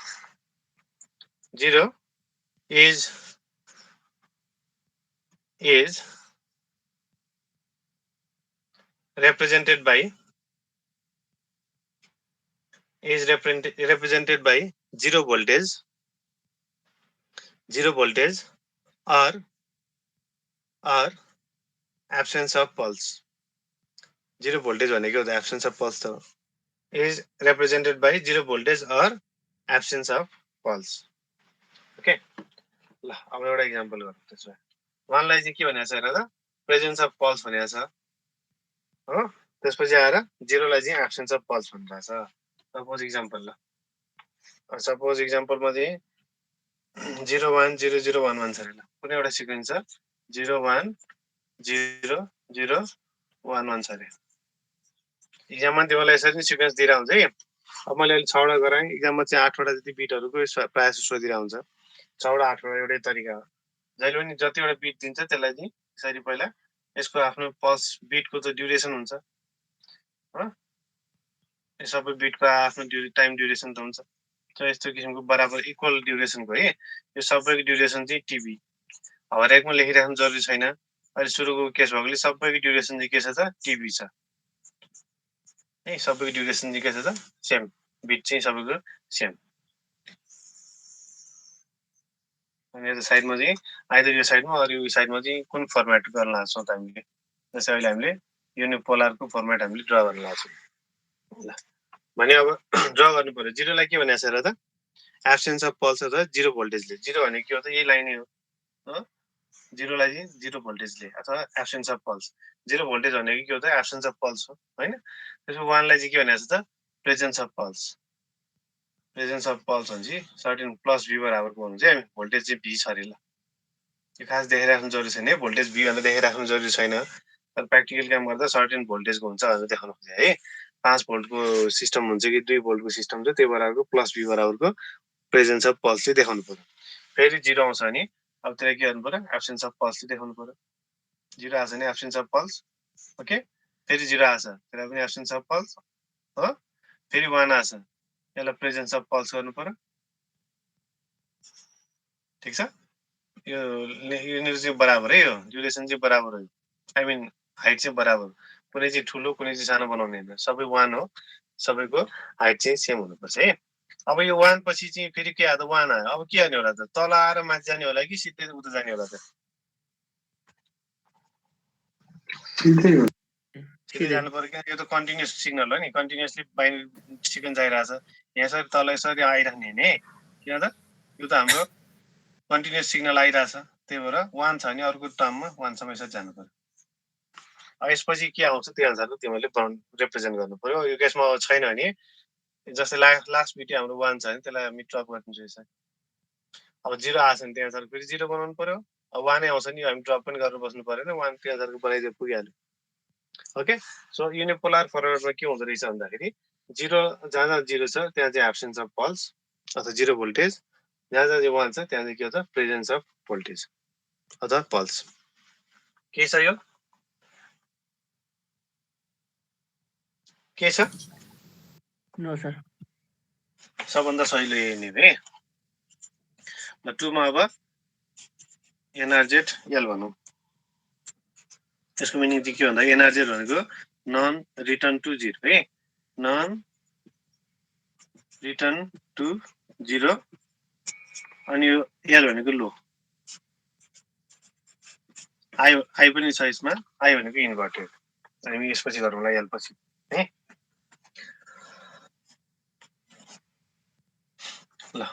is represented by zero voltage or absence of pulse। zero voltage भनेको त absence of pulse त हो। is represented by zero voltage or absence of pulse। Okay, ल अब एउटा इक्जाम्पल गरौँ त्यसो भए। 1 लाई चाहिँ के भनेको छ हेर त, प्रेजेन्स अफ पल्स भनेको छ हो। त्यसपछि आएर 0 लाई चाहिँ एब्सेन्स अफ पल्स भनिरहेको छ। सपोज इक्जाम्पल ल, सपोज इक्जाम्पलमा चाहिँ 0 1 0 0 1 1 छ। कुनै एउटा सिक्वेन्स छ 0 1 0 0 1 1 छ अरे इक्जाममा तिमीलाई यसरी नै सिक्वेन्स दिएर हुन्छ है अब मैले अहिले 6 वटा गराएँ इक्जाममा चाहिँ 8 वटा जति बिटहरुको प्रायः सोधिएर हुन्छ 6 वटा 8 वटा एउटै तरिका हो जहिले पनि जतिवटा बिट दिन्छ त्यसलाई चाहिँ यसरी पहिला यसको आफ्नो पल्स बिटको त ड्युरेसन हुन्छ हो यो सबै बिटको आफ्नो टाइम ड्युरेसन त हुन्छ सो यस्तो किसिमको बराबर इक्वल ड्युरेसनको है यो सबैको ड्युरेसन चाहिँ टिबी हरेकमा लेखिराख्नु जरुरी छैन अहिले सुरुको केस भएकोले सबैको ड्युरेसन चाहिँ के छ त टिबी छ है सबैको ड्युरेसन चाहिँ के छ त सेम बिट चाहिँ सबैको सेम अनि यो साइडमा चाहिँ आइदर यो साइडमा अरु यो साइडमा चाहिँ कुन फर्मेट गर्न लाग्छौँ त हामीले जस्तै अहिले हामीले युनिपोलरको फर्मेट हामीले ड्रा गर्न लाग्छौँ ल भने अब ड्रा गर्नु पर्यो जिरोलाई के भनेको छ र त एब्सेन्स अफ पल्स अथवा जिरो भोल्टेजले जिरो भनेको के हो त यही लाइन हो जिरोलाई चाहिँ जिरो भोल्टेजले अथवा absence of pulse zero voltage भनेको के हो त एब्सेन्स अफ पल्स हो हैन त्यसमा 1 लाई चाहिँ के भनेको छ त प्रेजेन्स अफ पल्स भनेपछि सर्टेन प्लस v बराबरको हुन्छ है भोल्टेज चाहिँ v छ अरे ल यो खास देखाइराख्नु जरुरी छैन है भोल्टेज v भनेर देखाइराख्नु जरुरी छैन तर प्र्याक्टिकल काम गर्दा सर्टेन भोल्टेजको हुन्छ भनेर देखाउनु खोजे है 5 भोल्टको सिस्टम हुन्छ कि 2 भोल्टको सिस्टम छ त्यो बराबरको प्लस v बराबरको प्रेजेन्स अफ पल्स चाहिँ देखाउनु पर्यो फेरि 0 आउँछ भने अब त्यसलाई के गर्नु पर्यो एब्सेन्स अफ पल्स चाहिँ देखाउनु पर्यो 0 आछ भने एब्सेन्स अफ पल्स ओके फेरि 0 आछ त्यसलाई पनि एब्सेन्स अफ पल्स हो फेरि 1 आछ यसलाई प्रेजेन्स अफ पल्स गर्नु पर्यो ठीक छ यो युनिट चाहिँ बराबर है यो ड्युरेसन चाहिँ बराबर हो आई मिन हाइट चाहिँ बराबर कुनै चाहिँ ठुलो कुनै चाहिँ सानो बनाउने हैन सबै 1 हो सबैको हाइट चाहिँ सेम हुनुपर्छ है अब यो 1 पछि चाहिँ फेरि के आयो त 1 आयो अब के गर्ने होला त तल आएर माथि जाने होला कि सिधै उता जाने होला त सिधै जानु पर्यो किन यो त कन्टिन्युअस सिग्नल हो नि कन्टिन्युअसली बाइनरी सिक्वेन्स आइरहेछ यहाँ सरी तल यसरी आइराख्ने हैन है किन त यो त हाम्रो कन्टिन्युअस सिग्नल आइरहेछ त्यही भएर 1 छ भने अर्को टर्ममा 1 सम्म यसरी जानु पर्यो अब यसपछि के आउँछ त्यो अनुसारको तिमीले रिप्रेजेन्ट गर्नु पर्यो यो केसमा छैन भने जस्तै लास्ट बिट हाम्रो 1 छ भने त्यसलाई हामी ड्रप गर्दिन्छौँ यसरी अब 0 आछ भने त्यो अनुसार फेरि 0 बनाउनु पर्यो अब 1 नै आउँछ नि हामी ड्रप पनि गरेर बस्नु परेन 1 त्यो अनुसारको बनाइदिए पुगिहाल्यो ओके सो युनिपोलर फर्मेटमा के हुँदो रहेछ भन्दाखेरि 0 जहाँ जहाँ 0 छ त्यहाँ चाहिँ एब्सेन्स अफ पल्स अथवा 0 भोल्टेज जहाँ जहाँ 1 छ त्यहाँ चाहिँ के हुन्छ प्रेजेन्स अफ भोल्टेज अथवा पल्स के छ यो के छ नो सर सबभन्दा सजिलो यही नै है ल 2 मा अब एनआरजेड एल भनौँ यसको मिनिङ चाहिँ के भन्दा एनआरजेड भनेको नन रिटर्न टु 0 है नन रिटर्न टु 0 अनि यो एल भनेको लो आई पनि छ यसमा आई भनेको इन्भर्टेड हामी यसपछि गरौँला एल पछि है ल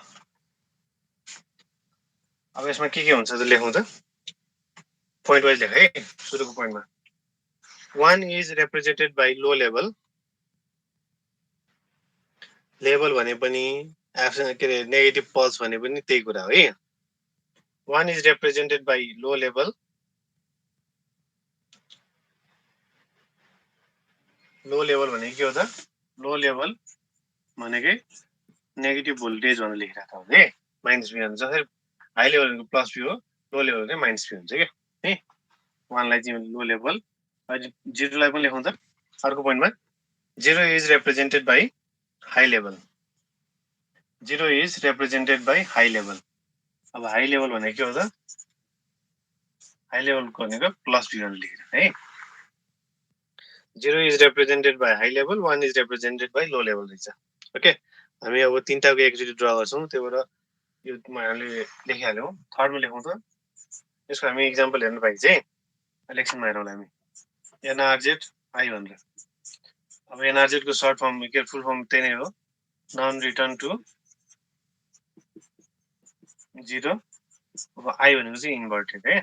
अब यसमा के हुन्छ त लेखौँ त पोइन्ट वाइज लेख है सुरुको पोइन्टमा 1 is represented by low level level भने पनि एब्सेन्ट के अरे नेगेटिभ पल्स भने पनि त्यही कुरा हो है 1 is represented by low level भनेको के हो त लो लेभल भनेकै नेगेटिभ भोल्टेज भनेर लेखिरहेको हुन्छ है माइनस भी हुन्छ जसरी हाई लेभल भनेको प्लस भी हो लो लेभल चाहिँ माइनस भी हुन्छ क्या है 1 लाई चाहिँ लो लेभल 0 लाई पनि लेखौँ त अर्को पोइन्टमा 0 is represented by high level 0 is represented by high level अब हाई लेभल भनेको के हो त हाई लेभल भनेको प्लस भी भनेर लेखिरहेको है 0 is represented by high level 1 is represented by low level रहेछ ओके हामी अब तीनटाको एकचोटि ड्रा गर्छौँ त्यही भएर यो हामीले लेखिहाल्यौँ थर्डमा लेखौँ त यसको हामी इक्जाम्पल हेर्नु पाइ चाहिँ इलेक्सनमा हेरौँला हामी एनआरजेड आई भनेर अब एनआरजेडको सर्ट फर्म के फुल फर्म त्यही नै हो नन रिटर्न टु 0 अब आई भनेको चाहिँ इन्भर्टेड है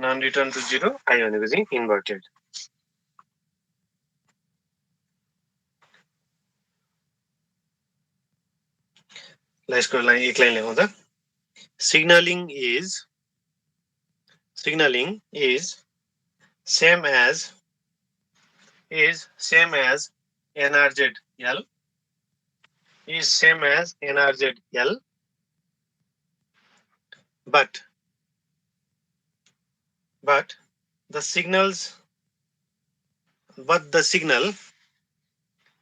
नन रिटर्न टु 0 आई भनेको चाहिँ इन्भर्टेड ल यसको लागि एक लाइन लेखौँ त signaling is same as NRZ-L but the signal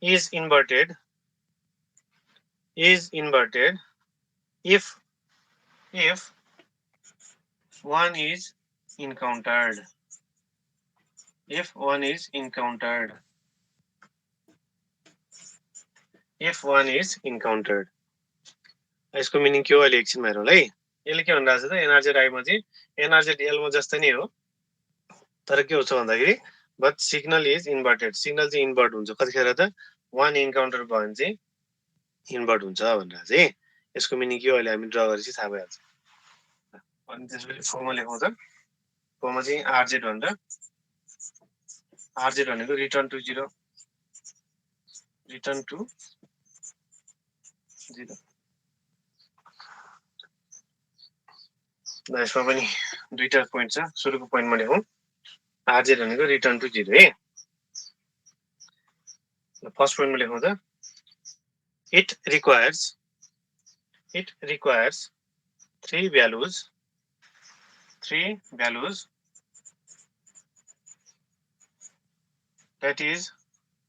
is inverted if one is encountered. If one is encountered. यसको मिनिङ के हो अहिले एकछिन हेरौँ है। यसले के भनिरहेको छ त NRZ-I मा चाहिँ NRZ-L मा जस्तै नै हो, तर के हुन्छ भन्दाखेरि but signal is inverted, signal चाहिँ इन्भर्ट हुन्छ कतिखेर त वान इन्काउन्टर भयो भने चाहिँ इन्भर्ट हुन्छ भनेर चाहिँ यसको मिनिङ के हो अहिले हामी ड्रा गरेपछि थाहा भइहाल्छ। अनि त्यसपछि फोरमा लेखौँ त, फोरमा चाहिँ RZ भनेर, RZ भनेको रिटर्न टु जिरो, यसमा पनि दुईटा पोइन्ट छ। सुरुको पोइन्टमा लेखौँ RZ भनेको रिटर्न टु जिरो है। फर्स्ट पोइन्टमा लेखौँ त, it requires three values that is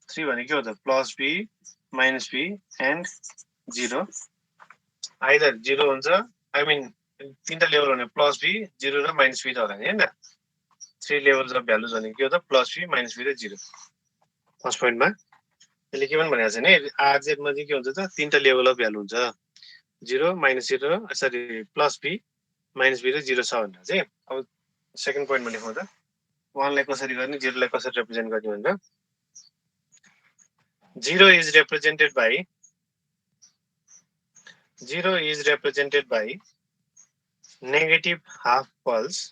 3 भनेको के हो त plus b minus b and 0 either 0 हुन्छ, आई मिन तीनटा लेभल भने प्लस b 0 र माइनस b त होला नि हैन। 3 लेभल्स अफ भ्यालुज भनेको के हो त प्लस b माइनस b र 0। फर्स्ट पोइन्टमा यसले के पनि भनेको छ नि RZ मा चाहिँ के हुन्छ त तीनटा लेभल अफ भ्यालु हुन्छ, 0 minus 0 sorry plus b minus b र 0 छ भनेर चाहिँ। अब सेकेन्ड पोइन्टमा लेखौँ त, 1 लाई कसरी गर्ने, 0 लाई कसरी रिप्रेजेन्ट गर्ने भनेर 0 is represented by negative half pulse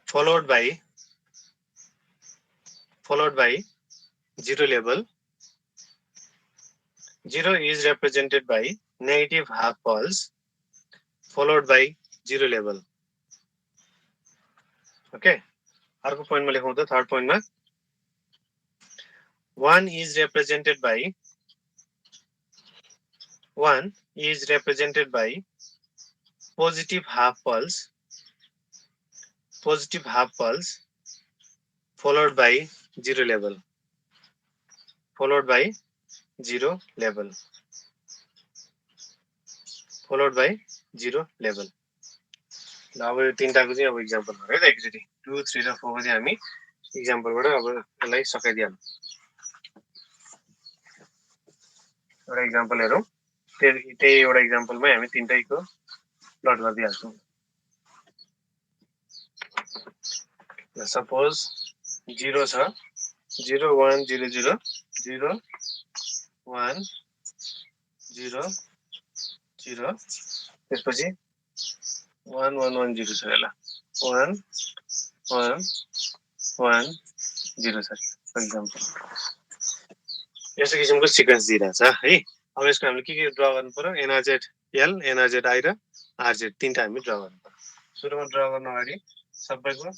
followed by 0 level. 0 is represented by negative half pulse followed by 0 level. Okay. अर्को पोइन्टमा लेखौँ त, थर्ड पोइन्टमा 1 is represented by positive half pulse followed by 0 level. ल अब यो तीनटाको चाहिँ अब इक्जाम्पल गरौँ है त एकचोटि। 2, 3 र 4 को चाहिँ हामी इक्जाम्पलबाट अब यसलाई सकाइदियौँ। एउटा इक्जाम्पल हेरौँ, त्यही एउटा इक्जाम्पलमै हामी तीनटैको प्लट गरिदिइहाल्छौँ। सपोज 0 छ, 0 1 0 0 0 1 0 0 त्यसपछि 1 1 1 0 छ, यसलाई 1 1 1 0 छ फर इक्जाम्पल। यस्तो किसिमको सिक्वेन्स दिइरहेछ है। अब यसको हामीले के ड्रा गर्नु पर्यो, NRZ-L, NRZ-I र RZ तीनटा हामी ड्रा गर्नु पर्यो। सुरुमा ड्रा गर्नु अगाडि सबैको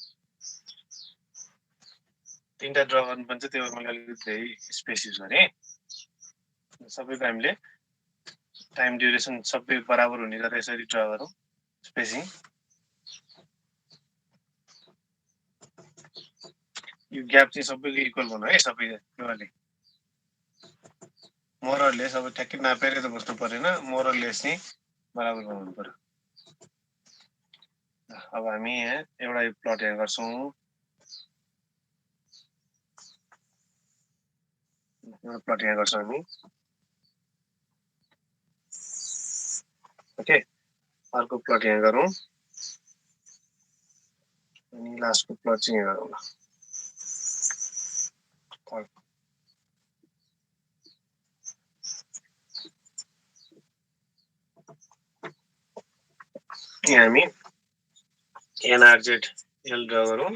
तीनटा ड्रा गर्नुपर्छ, त्यो मैले अलिकति धेरै स्पेस युज गरेँ। सबैको हामीले टाइम ड्युरेसन सबै बराबर हुने गरेर यसरी ड्रा गरौँ स्पेसिङ। यो ग्याप चाहिँ सबैको इक्वल बनाऊ है, सबैले एउटाले मोरलेस अब ठ्याक्कै नापेर त बस्नु परेन, मोरलेस चाहिँ बराबर बनाउनु पर्यो। अब हामी यहाँ एउटा प्लट यहाँ गर्छौँ, एउटा प्लट यहाँ गर्छौँ हामी। ओके, अर्को प्लट यहाँ गरौँ अनि लास्टको प्लट चाहिँ यहाँ गरौँ ल। यहाँ हामी NRZ-L ड्रा गरौँ,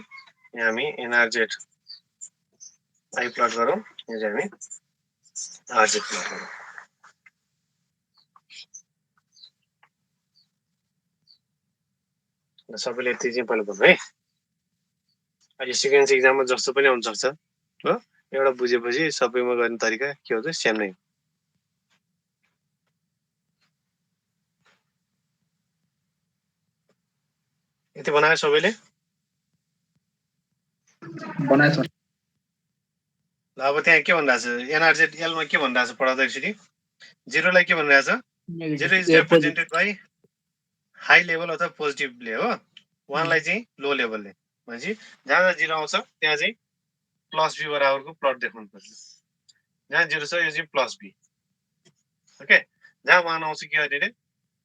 यहाँ हामी NRZ-I प्लट गरौँ, यहाँ चाहिँ हामी RZ प्लट गरौँ। सबैले यति चाहिँ पहिला बुझ्नु है। यो सिक्वेन्स एक्जाममा जस्तो पनि आउन सक्छ हो। एउटा बुझेपछि सबैमा गर्ने तरिका के हुन्छ सेम नै। यति बनायो सबैले? बनाए सर। ल अब त्यहाँ के भनिरहेछ एनआरजेड एलमा के भनिरहेछ पढाउँदा एकचोटि। जिरोलाई के भनिरहेछ? Zero is represented by high level अथवा पोजिटिभले हो, वानलाई चाहिँ लो लेभलले। भनेपछि जहाँ जहाँ जिरो आउँछ त्यहाँ चाहिँ प्लस बी बराबरको प्लट देखाउनु पर्छ। जहाँ जिरो छ यो चाहिँ प्लस बी। ओके, जहाँ वान आउँछ के अरे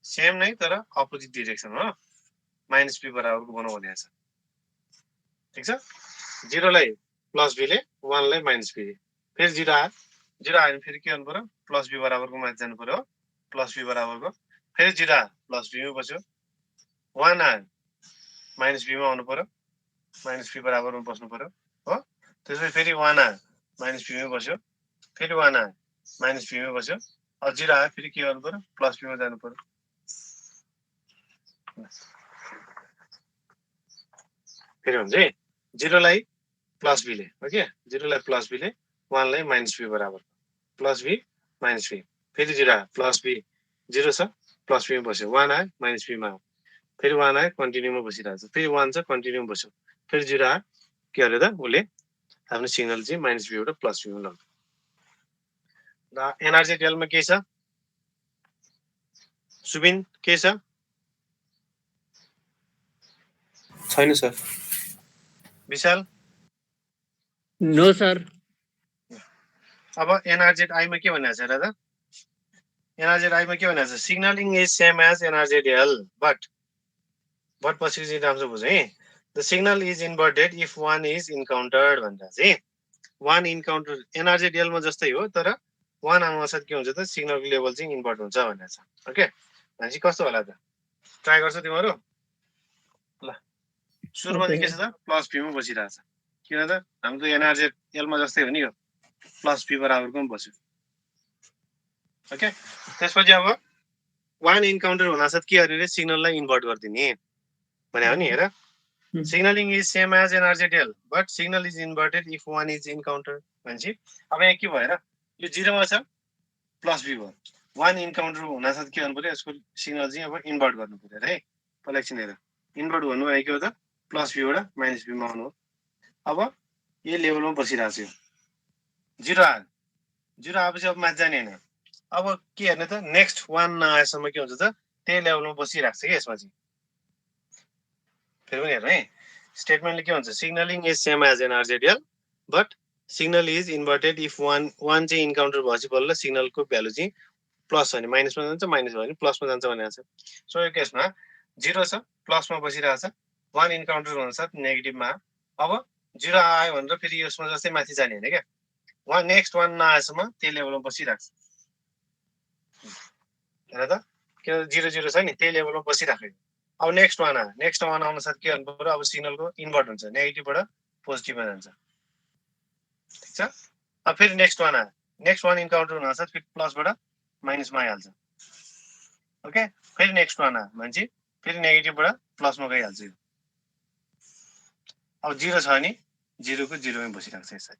सेम नै तर अपोजिट डिरेक्सन हो, माइनस बी बराबरको बनाऊ भनेको छ। ठिक छ, जिरोलाई प्लस बीले वानलाई माइनस बीले। फेरि जिरो आयो, जिरो आयो भने फेरि के गर्नु पर्यो प्लस बी बराबरको माथि जानु पर्यो, प्लस बी बराबरको। फेरि जिरो आयो प्लस बीमै बस्यो, वान आयो माइनस बीमा आउनु पर्यो, माइनस बी बराबरमा बस्नु पर्यो हो। त्यसपछि फेरि वान आयो माइनस बीमै बस्यो, फेरि वान आयो माइनस बीमै बस्यो, अब जिरो आयो फेरि के गर्नु पर्यो प्लस बीमा जानु पर्यो। फेरि हुन्छ है जिरोलाई प्लस बीले ओके, जिरोलाई प्लस बीले वानलाई माइनस बी बराबर प्लस बी माइनस बी। फेरि जिरो आयो प्लस बी जिरो छ प्लस बीमा बस्यो, वान आयो माइनस बीमा आयो, फेरि वान आयो कन्टिन्यूमा बसिरहेको छ, फेरि वान छ कन्टिन्यूमा बस्यो, फेरि जिरो आयो के अरे त उसले आफ्नो सिग्नल चाहिँ माइनस बीबाट प्लस बीमा लगाउँछ। र एनआरजेड एलमा के छ सुबिन के छ? छैन सर। विशाल? No sir. अब एनआरजेड आईमा के भनेको छ र? एनआरजेड आईमा के भनेको छ? Signalling is same as NRZ L but पछि चाहिँ राम्रो बुझ है। The signal is inverted if one is encountered भनेर चाहिँ वान इन्काउन्टर एनआरजेड एलमा जस्तै हो तर वान आउनु साथ के हुन्छ त सिग्नलको लेभल चाहिँ इन्भर्ट हुन्छ भनेर छ। ओके, भनेपछि कस्तो होला त ट्राई गर्छ तिमीहरू? ल सुरुमा चाहिँ के छ त प्लस बीमा बसिरहेछ, किन त हाम्रो एनआरजेड एलमा जस्तै हो नि यो, प्लस बी बराबरको पनि बस्यो। ओके, त्यसपछि अब वान इन्काउन्टर हुनासाथ के गर्ने सिग्नललाई इन्भर्ट गरिदिने भने हो नि। हेर signalling is same as NRZ L but signal is inverted if one is encounter भनेपछि अब यहाँ के भएर यो जिरोमा छ प्लस बी भयो, वान इन्काउन्टर हुनासाथ के गर्नु पर्यो यसको सिग्नल चाहिँ अब इन्भर्ट गर्नु पर्यो है। पहिला एकछिन हेर, इन्भर्ट भन्नु भनेको के हो त प्लस बीबाट माइनस बीमा आउनु हो। अब यो लेभलमा बसिरहेको छ, यो जिरो आयो, जिरो आएपछि अब माथि जाने होइन। अब के हेर्ने त नेक्स्ट वान नआएसम्म के हुन्छ त त्यही लेभलमा बसिरहेको छ कि यसमा चाहिँ। फेरि पनि हेर्नु है, स्टेटमेन्टले के भन्छ signalling is same as NRZ L but signal is inverted if one चाहिँ इन्काउन्टर भएपछि बल्ल सिग्नलको भ्यालु चाहिँ प्लस भने माइनसमा जान्छ, माइनस भयो भने प्लसमा जान्छ भनेको छ। सो यो केसमा जिरो छ प्लसमा बसिरहेको छ, वान इन्काउन्टर हुनसाथ नेगेटिभमा। अब जिरो आयो भनेर फेरि यसमा जस्तै माथि जाने होइन क्या, वान नेक्स्ट वान नआएसम्म त्यही लेभलमा बसिरहेको छ। हेर त के जिरो जिरो छ नि त्यही लेभलमा बसिरहेको। अब नेक्स्ट वान आयो, नेक्स्ट वान आउन साथ के गर्नु पर्यो अब सिग्नलको इन्भर्ट हुन्छ, नेगेटिभबाट पोजिटिभमा जान्छ। ठिक छ, अब फेरि नेक्स्ट वान आयो, नेक्स्ट वान इन्काउन्टर हुन साथ फेरि प्लसबाट माइनसमा आइहाल्छ। ओके, फेरि नेक्स्ट वान आयो भनेपछि फेरि नेगेटिभबाट प्लसमा गइहाल्छ यो। अब जिरो छ भने जिरोको जिरोमै बसिरहेको छ यसरी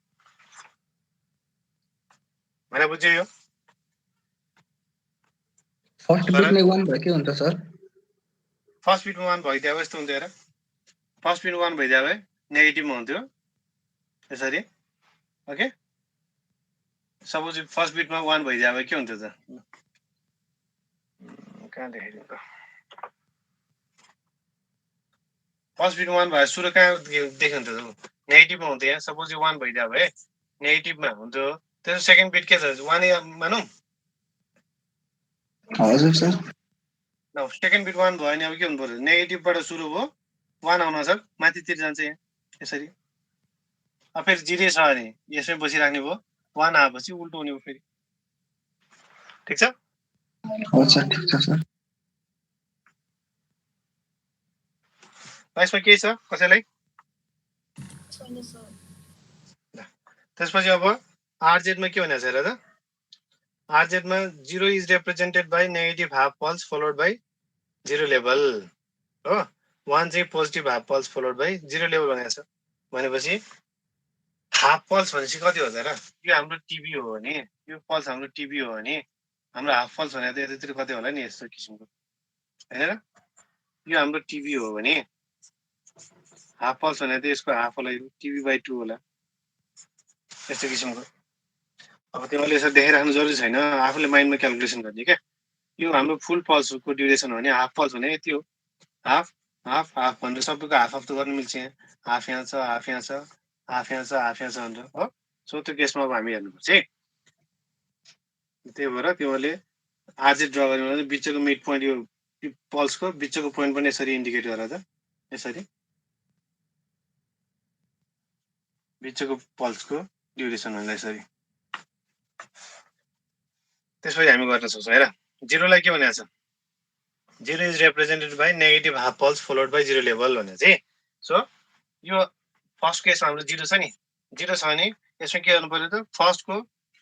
भने बुझ्यो यो? फर्स्ट बिटमै 1 भयो के हुन्छ सर? फर्स्ट बिटमा 1 भइदियो यस्तो हुन्थ्यो। हेर फर्स्ट बिटमा 1 भइदियो भए नेगेटिभमा हुन्थ्यो यसरी। ओके, सपोज फर्स्ट बिटमा 1 भइदियो भए के हुन्थ्यो त? कहाँ देखाइदिउँ त? फर्स्ट बिटमा 1 भए सुरु कहाँ देखिन्थ्यो त? नेगेटिभमा हुन्थ्यो। यहाँ सपोज 1 भइदियो भए नेगेटिभमा हुन्थ्यो, त्यसको सेकेन्ड बिट के छ 1 मानौँ। हजुर सर। ल सेकेन्ड बिट 1 भयो भने अब के हुनु पर्यो नेगेटिभबाट सुरु भयो 1 आउन सक्छ माथितिर जान्छ यहाँ यसरी। अब फेरि जिरो छ भने यसमै बसिराख्ने भयो, 1 आएपछि उल्टो हुने भयो फेरि। ठिक छ? अच्छा ठिक छ सर। यसमा के छ कसैलाई? छैन सर। त्यसपछि अब आरजेडमा के भनेको छ हेर त? आरजेडमा zero is represented by negative half pulse followed by zero level हो। 1 चाहिँ positive half pulse followed by 0 level भनेको छ भनेपछि हाफ पल्स भनेपछि कति हो त र यो हाम्रो टिबी हो भने यो पल्स हाम्रो टिबी हो भने हाम्रो हाफ पल्स भनेको त यतातिर कति होला नि यस्तो किसिमको हैन र यो हाम्रो टिबी हो भने हाफ पल्स भनेको त यसको हाफ होला टिबी बाई 2 होला यस्तो किसिमको अब तिमीले यसरी देखाइराख्नु जरुरी छैन आफूले माइन्डमा क्याल्कुलेसन गर्ने क्या यो हाम्रो फुल पल्सको ड्युरेसन हो भने हाफ पल्स भने यति हो हाफ हाफ हाफ भनेर सबैको हाफ हाफ त गर्न मिल्छ यहाँ हाफ यहाँ छ हाफ यहाँ छ हाफ यहाँ छ हाफ यहाँ छ भनेर हो सो त्यो केसमा अब हामी हेर्नुपर्छ है त्यही भएर तिमीले आरजे ड्र गर्नु भने बिचको मिड पोइन्ट यो पल्सको बिचको पोइन्ट पनि यसरी इन्डिकेट गर त यसरी बिचको पल्सको ड्युरेसन भन्दा यसरी त्यसपछि हामी गर्न सक्छौँ हेर 0 लाई के भनेको छ 0 is represented by negative half pulse followed by 0 level भने चाहिँ सो यो फर्स्ट केसमा हाम्रो 0 छ नि 0 छ भने यसमा के गर्नु पर्यो त फर्स्टको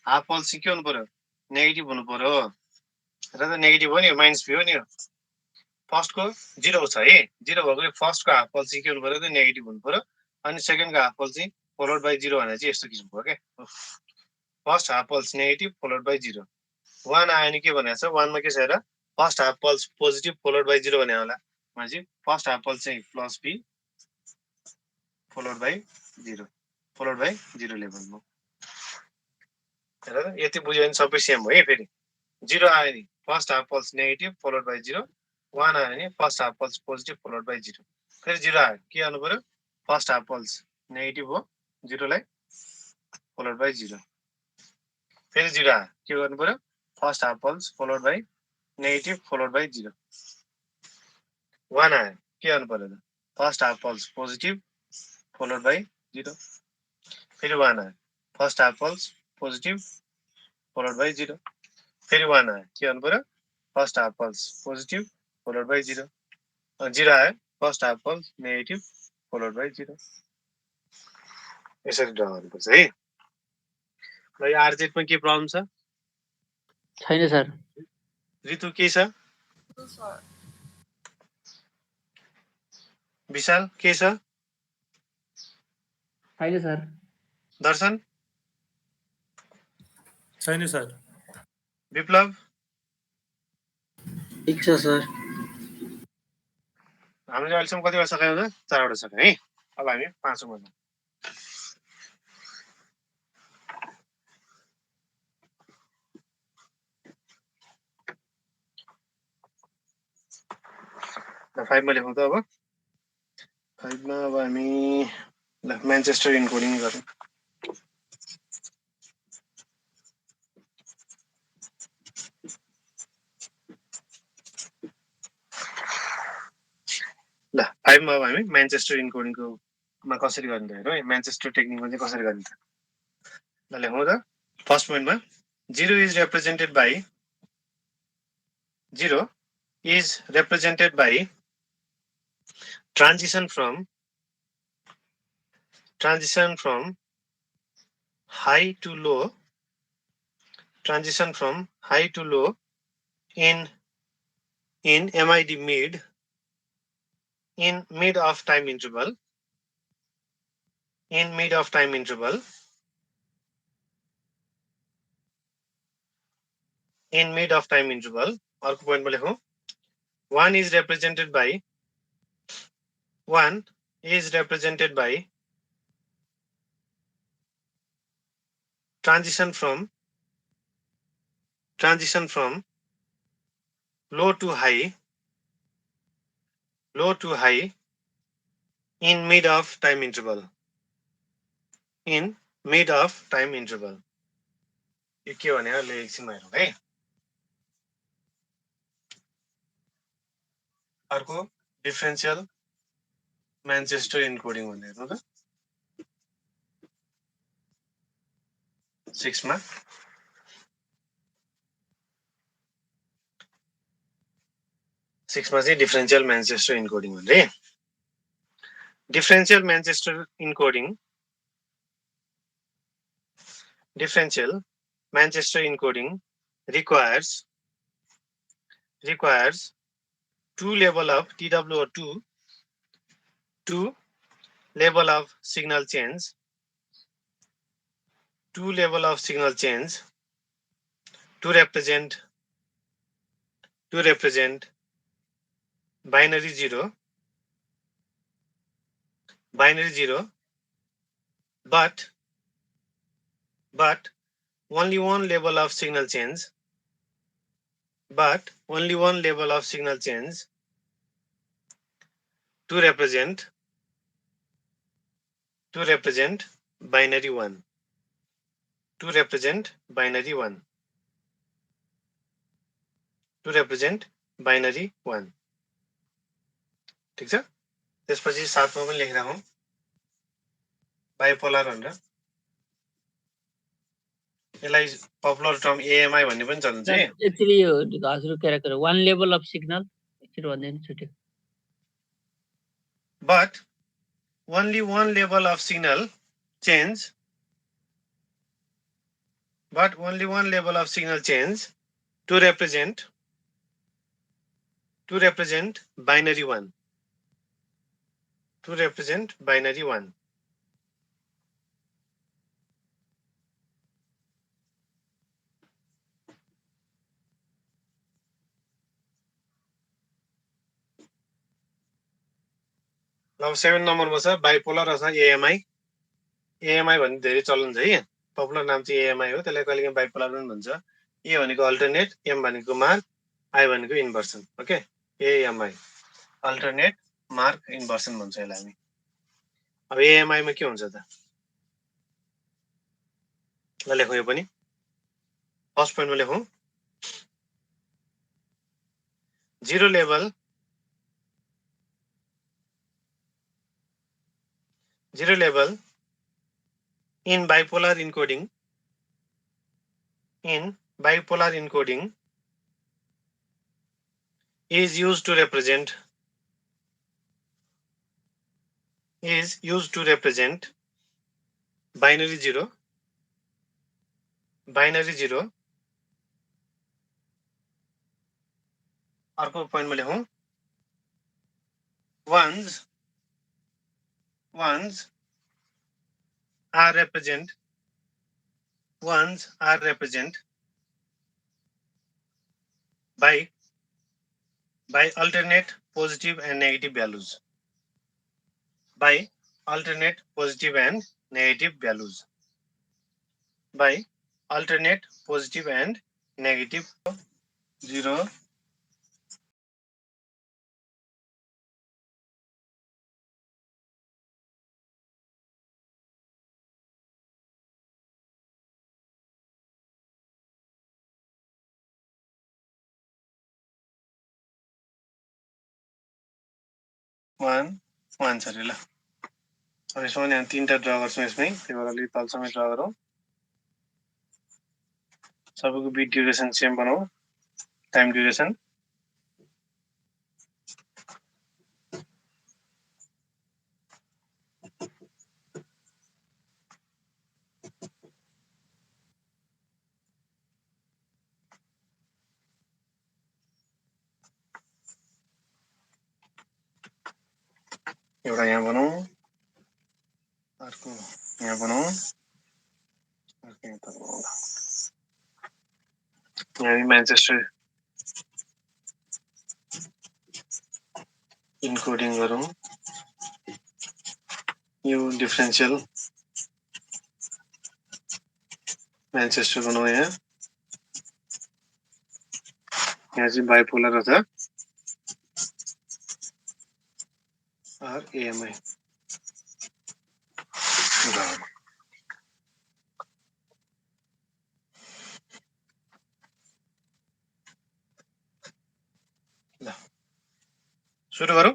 हाफ पल्स चाहिँ के हुनु पर्यो नेगेटिभ हुनु पर्यो र त नेगेटिभ हो नि माइनस भी हो नि फर्स्टको 0 छ है 0 भएकोले फर्स्टको हाफ पल्स चाहिँ के हुनु पर्यो त नेगेटिभ हुनु पर्यो अनि सेकेन्डको हाफ पल्स चाहिँ फलोड बाई 0 भने चाहिँ यस्तो किसिमको हो क्या first half pulse negative followed by 0 1 आयो नि के भनेको छ 1 मा के छ हेर first half pulse positive followed by 0 भने होला भनेपछि फर्स्ट हाफ पल्स चाहिँ plus V followed by 0 followed by 0 लेभलमा हेर त यति बुझ्यो भने सबै सेम हो है फेरि 0 आयो नि first half pulse negative followed by 0 1 आयो नि first half pulse positive followed by 0 फेरि 0 आयो के गर्नु पर्यो फर्स्ट हाफ पल्स नेगेटिभ हो 0 लाई फलोड बाई 0 फेरि 0 आयो के गर्नु पर्यो first half pulse followed by negative followed by 0 1 आयो के गर्नु पर्यो त first half pulse positive followed by 0 फेरि 1 आयो first half pulse positive followed by 0 फेरि 1 आयो के गर्नु पर्यो first half pulse positive followed by 0 0 आयो first half pulse negative followed by 0 यसरी ड्र गर्नुपर्छ है ल यो आरजेडमा के प्रब्लम छ छैन सर ऋतु के छ सर विशाल के छ छैन सर दर्शन छैन सर विप्लव ठिक छ सर हामीले अहिलेसम्म कतिवटा सकायौँ त 4 वटा सक्यौँ है अब हामी 5 वटा ल 5 मा लेखौँ त अब 5 मा अब हामी ल म्यानचेस्टर इन्कोडिङ गरौँ ल 5 मा अब हामी म्यानचेस्टर इन्कोडिङको मा कसरी गर्ने हेरौँ है म्यानचेस्टर टेक्निकमा चाहिँ कसरी गर्ने ल लेखौँ त फर्स्ट पोइन्टमा 0 is represented by 0 is represented by transition from high to low in MID mid in mid of time interval अर्को पोइन्टमा लेखौँ 1 is represented by transition from low to high in mid of time interval यो के भने अहिले एकछिनमा हेरौँ है अर्को डिफरेन्शियल म्यानचेस्टर इन्कोडिङ भन्ने हेर्नु त 6 मा चाहिँ डिफरेन्शियल म्यानचेस्टर इन्कोडिङ भन्ने differential Manchester encoding requires two level of TWO2 two level of signal change, two level of signal change to represent binary zero, but only one level of signal change, to represent binary one, to represent binary one. ठिक छ। त्यसपछि साथमा पनि लेखिराखौँ bipolar भनेर। यसलाई popular term AMI भन्ने पनि चल्छ है। एक्चुअली यो हजुर character one level of signal एकचोटि भन्दैन छुट्यो। But only one level of signal change, to represent binary one, अब 7 नम्बरमा छ बाइपोलर अथवा एएमआई भन्ने धेरै चलन छ है। पपुलर नाम चाहिँ एएमआई हो, त्यसलाई कहिलेकाहीँ बाइपोलर पनि भन्छ। ए भनेको अल्टरनेट, एम भनेको मार्क, आई भनेको inversion. Okay, AMI alternate mark inversion भन्छ यसलाई हामी। अब एएमआई मा के हुन्छ त ल लेखौँ। यो पनि फर्स्ट पोइन्टमा लेखौँ। Zero level in bipolar encoding is used to represent binary zero, अर्को पोइन्टमा लेखौँ। ones are represent by alternate positive and negative values. By alternate positive and negative values. Zero. One छ अरे ल। अब यसमा यहाँ तीनटा ड्रा गर्छौँ यसमै, त्यही भएर अलिक तलसम्म ड्रा गरौँ। सबैको बिट ड्युरेसन सेम बनाऊ, टाइम ड्युरेसन। एउटा यहाँ बनाऊ, अर्को यहाँ बनाऊ, अर्को यहाँ बनाऊ। यहाँ म्यानचेस्टर इन्कोडिङ गरौँ। यो डिफरेन्शियल म्यानचेस्टर बनाऊ। यहाँ चाहिँ बाइपोलर अथवा आर एएमआई ल सुरु गरौँ।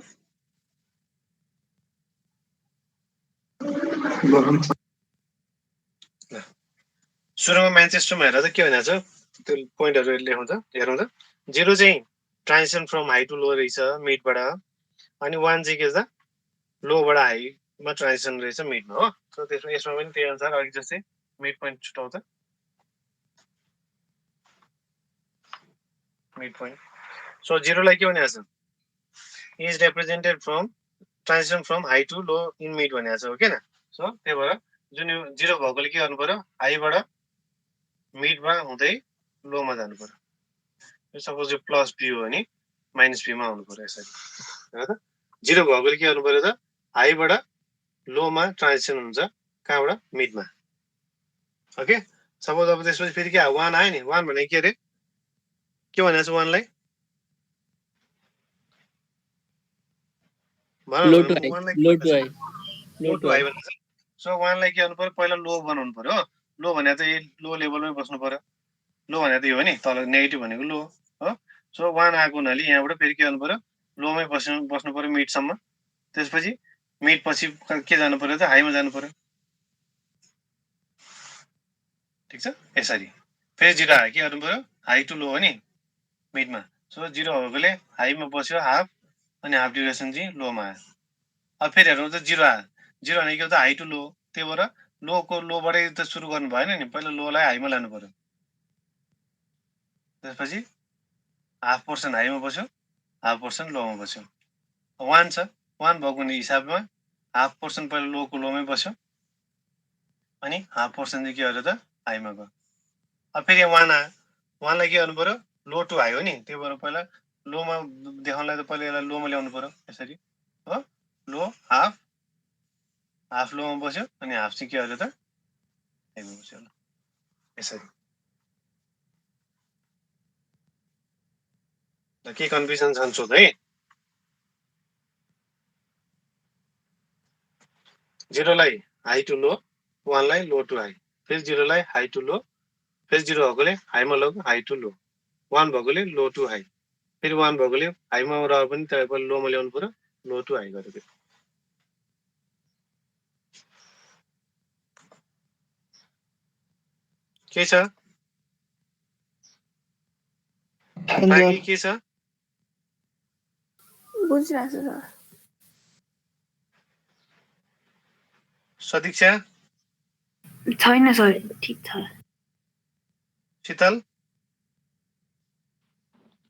सुरुमा म्यानचेस्टरमा हेरेर के भनेको छ त्यो पोइन्टहरु लेखौँ त, हेरौँ त। 0 चाहिँ ट्रान्जिसन फ्रम हाई टु लो रहेछ मिडबाट, अनि 1 चाहिँ के छ लोबाट हाईमा ट्रान्जिसन रहेछ मिडमा हो। सो त्यसमा यसमा पनि त्यही अनुसार अघि जस्तै मिड पोइन्ट छुटाउँछ। Mid point. सो 0 लाई के भनेको छ, is represented from transition from high to low in mid भनेको छ हो किन सो त्यही भएर जुन यो 0 भएकोले के गर्नु पर्यो हाईबाट मिडमा हुँदै लोमा जानु पर्यो सपोज यो प्लस p हो भने माइनस p मा आउनु पर्यो यसरी हो त 0 भएकोले के गर्नु पर्यो त हाईबाट लोमा ट्रान्जिसन हुन्छ कहाँबाट मिडमा ओके सपोज अब त्यसपछि फेरि के 1 आयो नि 1 भनेको के अरे के भनेको छ 1 लाई low to high low to high भनेको छ सो 1 लाई के गर्नु पर्यो पहिला लो बनाउनु पर्यो लो भनेको चाहिँ लो लेभलमै बस्नु पर्यो लो भनेको त यो हो नि तल नेगेटिभ भनेको लो हो सो 1 आएको हुनाले यहाँबाट फेरि के गर्नु पर्यो लोमै बस्नु पर्यो मिडसम्म त्यसपछि मिड पछि के जानु पर्यो त हाईमा जानु पर्यो ठीक छ यसरी फेरि 0 आयो के गर्नु पर्यो हाई टु लो हो नि मिडमा सो 0 भएकोले हाईमा बस्यो हाफ अनि हाफ ड्युरेसन चाहिँ लोमा आयो अब फेरि हेर्नु त 0 आयो 0 भनेको त हाई टु लो त्यही भएर लोको लोबाटै त सुरु गर्नु भएन नि पहिला लोलाई हाईमा लानु पर्यो त्यसपछि हाफ पर्सन हाईमा बस्यो हाफ पर्सन लोमा बस्यो 1 छ 1 भएको हिसाबमा हाफ पर्सन पहिला लोको लोमै बस्यो अनि हाफ पर्सन चाहिँ के गर्यो त हाईमा गयो अब फेरि 1 आयो 1 लाई के गर्नु पर्यो लो टु हाई हो नि त्यही भएर पहिला लोमा देखाउनलाई त पहिला यसलाई लोमा ल्याउनु पर्यो यसरी हो लो हाफ लोमा बस्यो अनि हाफ चाहिँ के गर्यो त हाईमा बस्यो यसरी के कन्फ्युजन छ सोध है 0 लाई हाई टु लो 1 लाई लो टु हाई फेरि 0 लाई हाई टु लो फेरि 0 भएकोले हाईमा लग्यो हाई टु लो 1 भएकोले लो टु हाई फेरि 1 भएकोले हाईमा रह्यो पनि त्यसलाई पहिला लोमा ल्याउनु पर्यो लो टु हाई गरेको के छ बाँकी के छ बुझिरहेको छु सर सदीक्षा छैन सर ठिक छ शीतल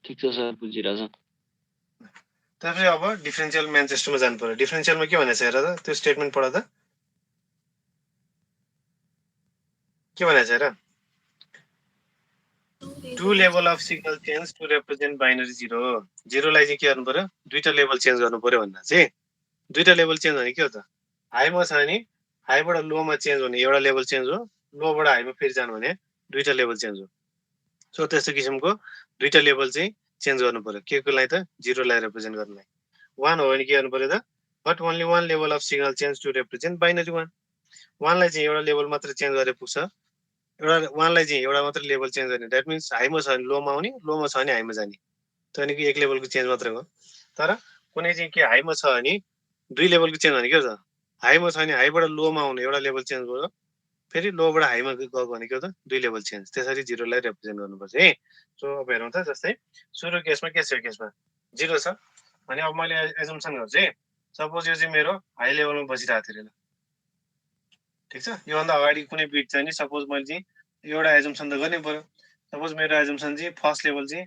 ठिक छ सर बुझिरहेको छ त्यसपछि अब डिफरेन्शियल म्यानचेस्टरमा जानु पर्यो डिफरेन्शियलमा के भनेको छ हेर त त्यो स्टेटमेन्ट पढ त के भनेको छ हेर two level of signal change to represent binary 0 लाई चाहिँ के गर्नु पर्यो दुईटा लेभल चेन्ज गर्नु पर्यो भन्दा चाहिँ दुईटा लेभल चेन्ज भने के हो त हाईमा छ भने हाईबाट लोमा चेन्ज हुने एउटा लेभल चेन्ज हो लोबाट हाईमा फेरि जानु भने दुईटा लेभल चेन्ज हो सो त्यस्तो किसिमको दुईटा लेभल चाहिँ चेन्ज गर्नु पर्यो के को लागि त 0 लाई रिप्रेजेन्ट गर्नलाई 1 हो भने के गर्नु पर्यो त but only 1 level of signal change to represent binary 1 लाई चाहिँ एउटा लेभल मात्र चेन्ज गरे पुग्छ एउटा 1 लाई चाहिँ एउटा मात्र लेभल चेन्ज गर्ने द्याट मिन्स हाईमा छ भने लोमा आउने लोमा छ भने हाईमा जाने त्यो भनेको एक लेभलको चेन्ज मात्रै हो तर कुनै चाहिँ के हाईमा छ भने दुई लेभलको चेन्ज भने के हो त हाईमा छ भने हाईबाट लोमा आउने एउटा लेभल चेन्ज भयो फेरि लोबाट हाईमा गएको भने के हो त दुई लेभल चेन्ज त्यसरी 0 लाई रिप्रेजेन्ट गर्नुपर्छ है सो अब हेरौँ त जस्तै सुरु केसमा के छ केसमा 0 छ भने अब मैले एजम्सन गर्छु है सपोज यो चाहिँ मेरो हाई लेभलमा बसिरहेको थियो ल ठीक छ योभन्दा अगाडि कुनै बिट चाहिँ नि सपोज मैले चाहिँ एउटा एजम्सन त गर्नै पर्यो सपोज मेरो एजम्सन चाहिँ फर्स्ट लेभल चाहिँ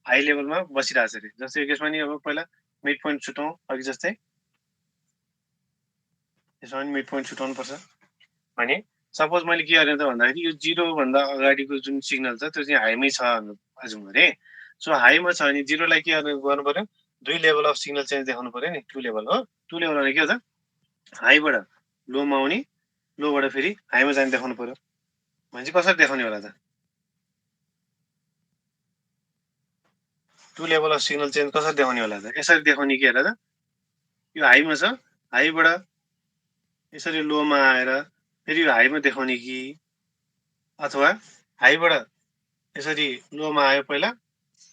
हाई लेभलमा बसिरहेको छ अरे जस्तै यो केसमा नि अब पहिला मिड पोइन्ट छुटाउँ अघि जस्तै यसमा पनि मिड पोइन्ट छुटाउनु पर्छ भने सपोज मैले के गरेँ त भन्दाखेरि यो 0 भन्दा अगाडिको जुन सिग्नल छ त्यो चाहिँ हाईमै छ अजुम गरे सो हाईमा छ भने 0 लाई के गर्नु पर्यो दुई लेभल अफ सिग्नल चेन्ज देखाउनु पर्यो नि टु लेभल हो टु लेभल भने के हो त हाईबाट लोमा आउने लोबाट फेरि हाईमा जाने देखाउनु पर्यो भने चाहिँ कसरी देखाउने होला त two level of signal change कसरी देखाउने होला त यसरी देखाउने के हेर त यो हाईमा छ हाईबाट यसरी लोमा आएर फेरि यो हाईमा देखाउने कि अथवा हाईबाट यसरी लोमा आयो पहिला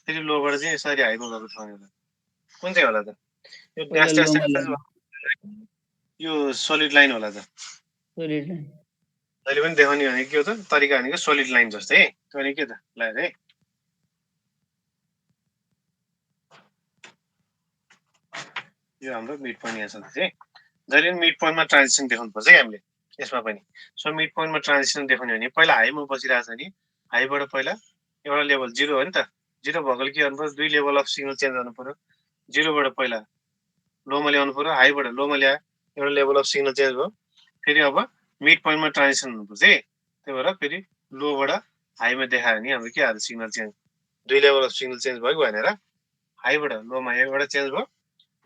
फेरि लोबाट चाहिँ यसरी हाईमा गएको देखाउने होला कुन चाहिँ होला त यो ड्यास ड्यास यो सोलिड लाइन होला त जहिले पनि देखाउने भनेको के हो त तरिका भनेको सोलिड लाइन जस्तै है त्यो भने के त ल है यो हाम्रो मिड पोइन्ट यहाँ छ है जहिले पनि मिड पोइन्टमा ट्रान्जिसन देखाउनु पर्छ है हामीले यसमा पनि सो मिड पोइन्टमा ट्रान्जिसन देखाउने भने पहिला हाईमा बसिरहेको छ नि हाईबाट पहिला एउटा लेभल 0 हो नि त 0 भएकोले के गर्नु पर्यो दुई लेभल अफ सिग्नल चेन्ज गर्नु पर्यो 0 बाट पहिला लोमा ल्याउनु पर्यो, हाईबाट लोमा ल्यायो, एउटा लेभल अफ सिग्नल चेन्ज भयो। फेरि अब मिड पोइन्टमा ट्रान्जिसन हुनुपर्छ है, त्यही भएर फेरि लोबाट हाईमा देखायो भने हाम्रो के आयो सिग्नल चेन्ज, दुई लेभल अफ सिग्नल चेन्ज भयो भनेर हाईबाट लोमा एउटा चेन्ज भयो,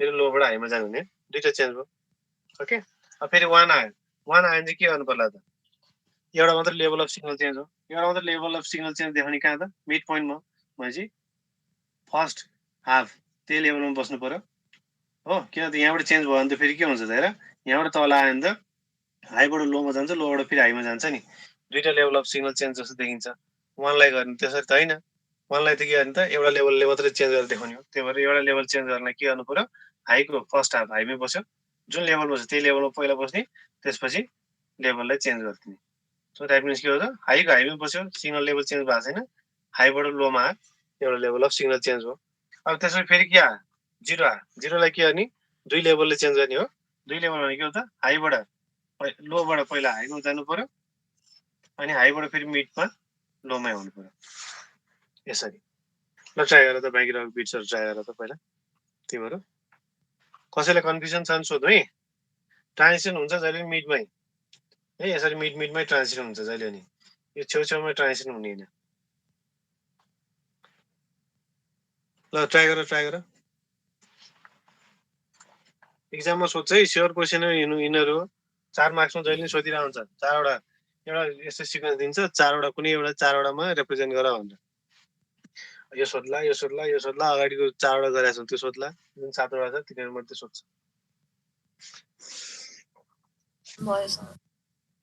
फेरि लोबाट हाईमा जानु हुने, दुईटा चेन्ज भयो। ओके, अब फेरि 1 आयो, 1 आयो भने चाहिँ के गर्नु पर्ला त, एउटा मात्र लेभल अफ सिग्नल चेन्ज हो, एउटा मात्र लेभल अफ सिग्नल चेन्ज देखाउने कहाँ त मिड पोइन्टमा, भनेपछि फर्स्ट हाफ त्यही लेभलमा बस्नु पर्यो हो, किन त यहाँबाट चेन्ज भयो भने त फेरि के हुन्छ त हेर, यहाँबाट तल आयो भने त हाईबाट लोमा जान्छ, लोबाट फेरि हाईमा जान्छ नि, दुईटा लेभल अफ सिग्नल चेन्ज जस्तो देखिन्छ। 1 लाई गर्ने त्यसरी त होइन, 1 लाई त के गर्ने त एउटा लेभलले मात्रै चेन्ज गरेर देखाउने हो, त्यही भएर एउटा लेभल चेन्ज गर्न के गर्नु पर्यो, हाईको फर्स्ट हाफ हाईमै बस्यो, जुन लेभल बस्यो त्यही लेभलमा पहिला बस्ने, त्यसपछि लेभललाई चेन्ज गरिदिने। सो द्याट मिन्स के हो त, हाईको हाईमै बस्यो, सिग्नल लेभल चेन्ज भएको छैन, हाईबाट लोमा आयो, एउटा लेभल अफ सिग्नल चेन्ज हो। अब त्यसपछि फेरि के आयो, 0 आयो, 0 लाई के गर्ने, दुई लेभलले चेन्ज गर्ने हो, दुई लेभल भने के हो त, हाईबाट लोबाट पहिला हाईमा जानु पर्यो, अनि हाईबाट फेरि मिडमा लोमै आउनु पर्यो, यसरी। ल ट्राई गर त, बाँकी रहेको बिट्सहरू ट्राई गर त पहिला, त्यही भएर कसैलाई कन्फ्युजन छ भने सोध्नु है। ट्रान्जिसन हुन्छ जहिले मिडमै है, यसरी मिडमै ट्रान्जिसन हुन्छ जहिले नि, यो छेउछेउमै ट्रान्जिसन हुने होइन। ल ट्राई गर इक्जाममा सोध्छ है, स्योर क्वेसन हो यिनीहरू, 4 मार्क्समा जहिले पनि सोधिरहेको हुन्छ, 4वटा एउटा यस्तो सिक्वेन्स दिन्छ, 4वटा कुनै एउटा 4वटामा रिप्रेजेन्ट गर भनेर, यो सोध्ला यो सोध्ला यो सोध्ला, अगाडिको 4वटा गरेको छ त्यो सोध्ला, जुन 7वटा छ तिनीहरू मात्रै सोध्छ। भयो सर।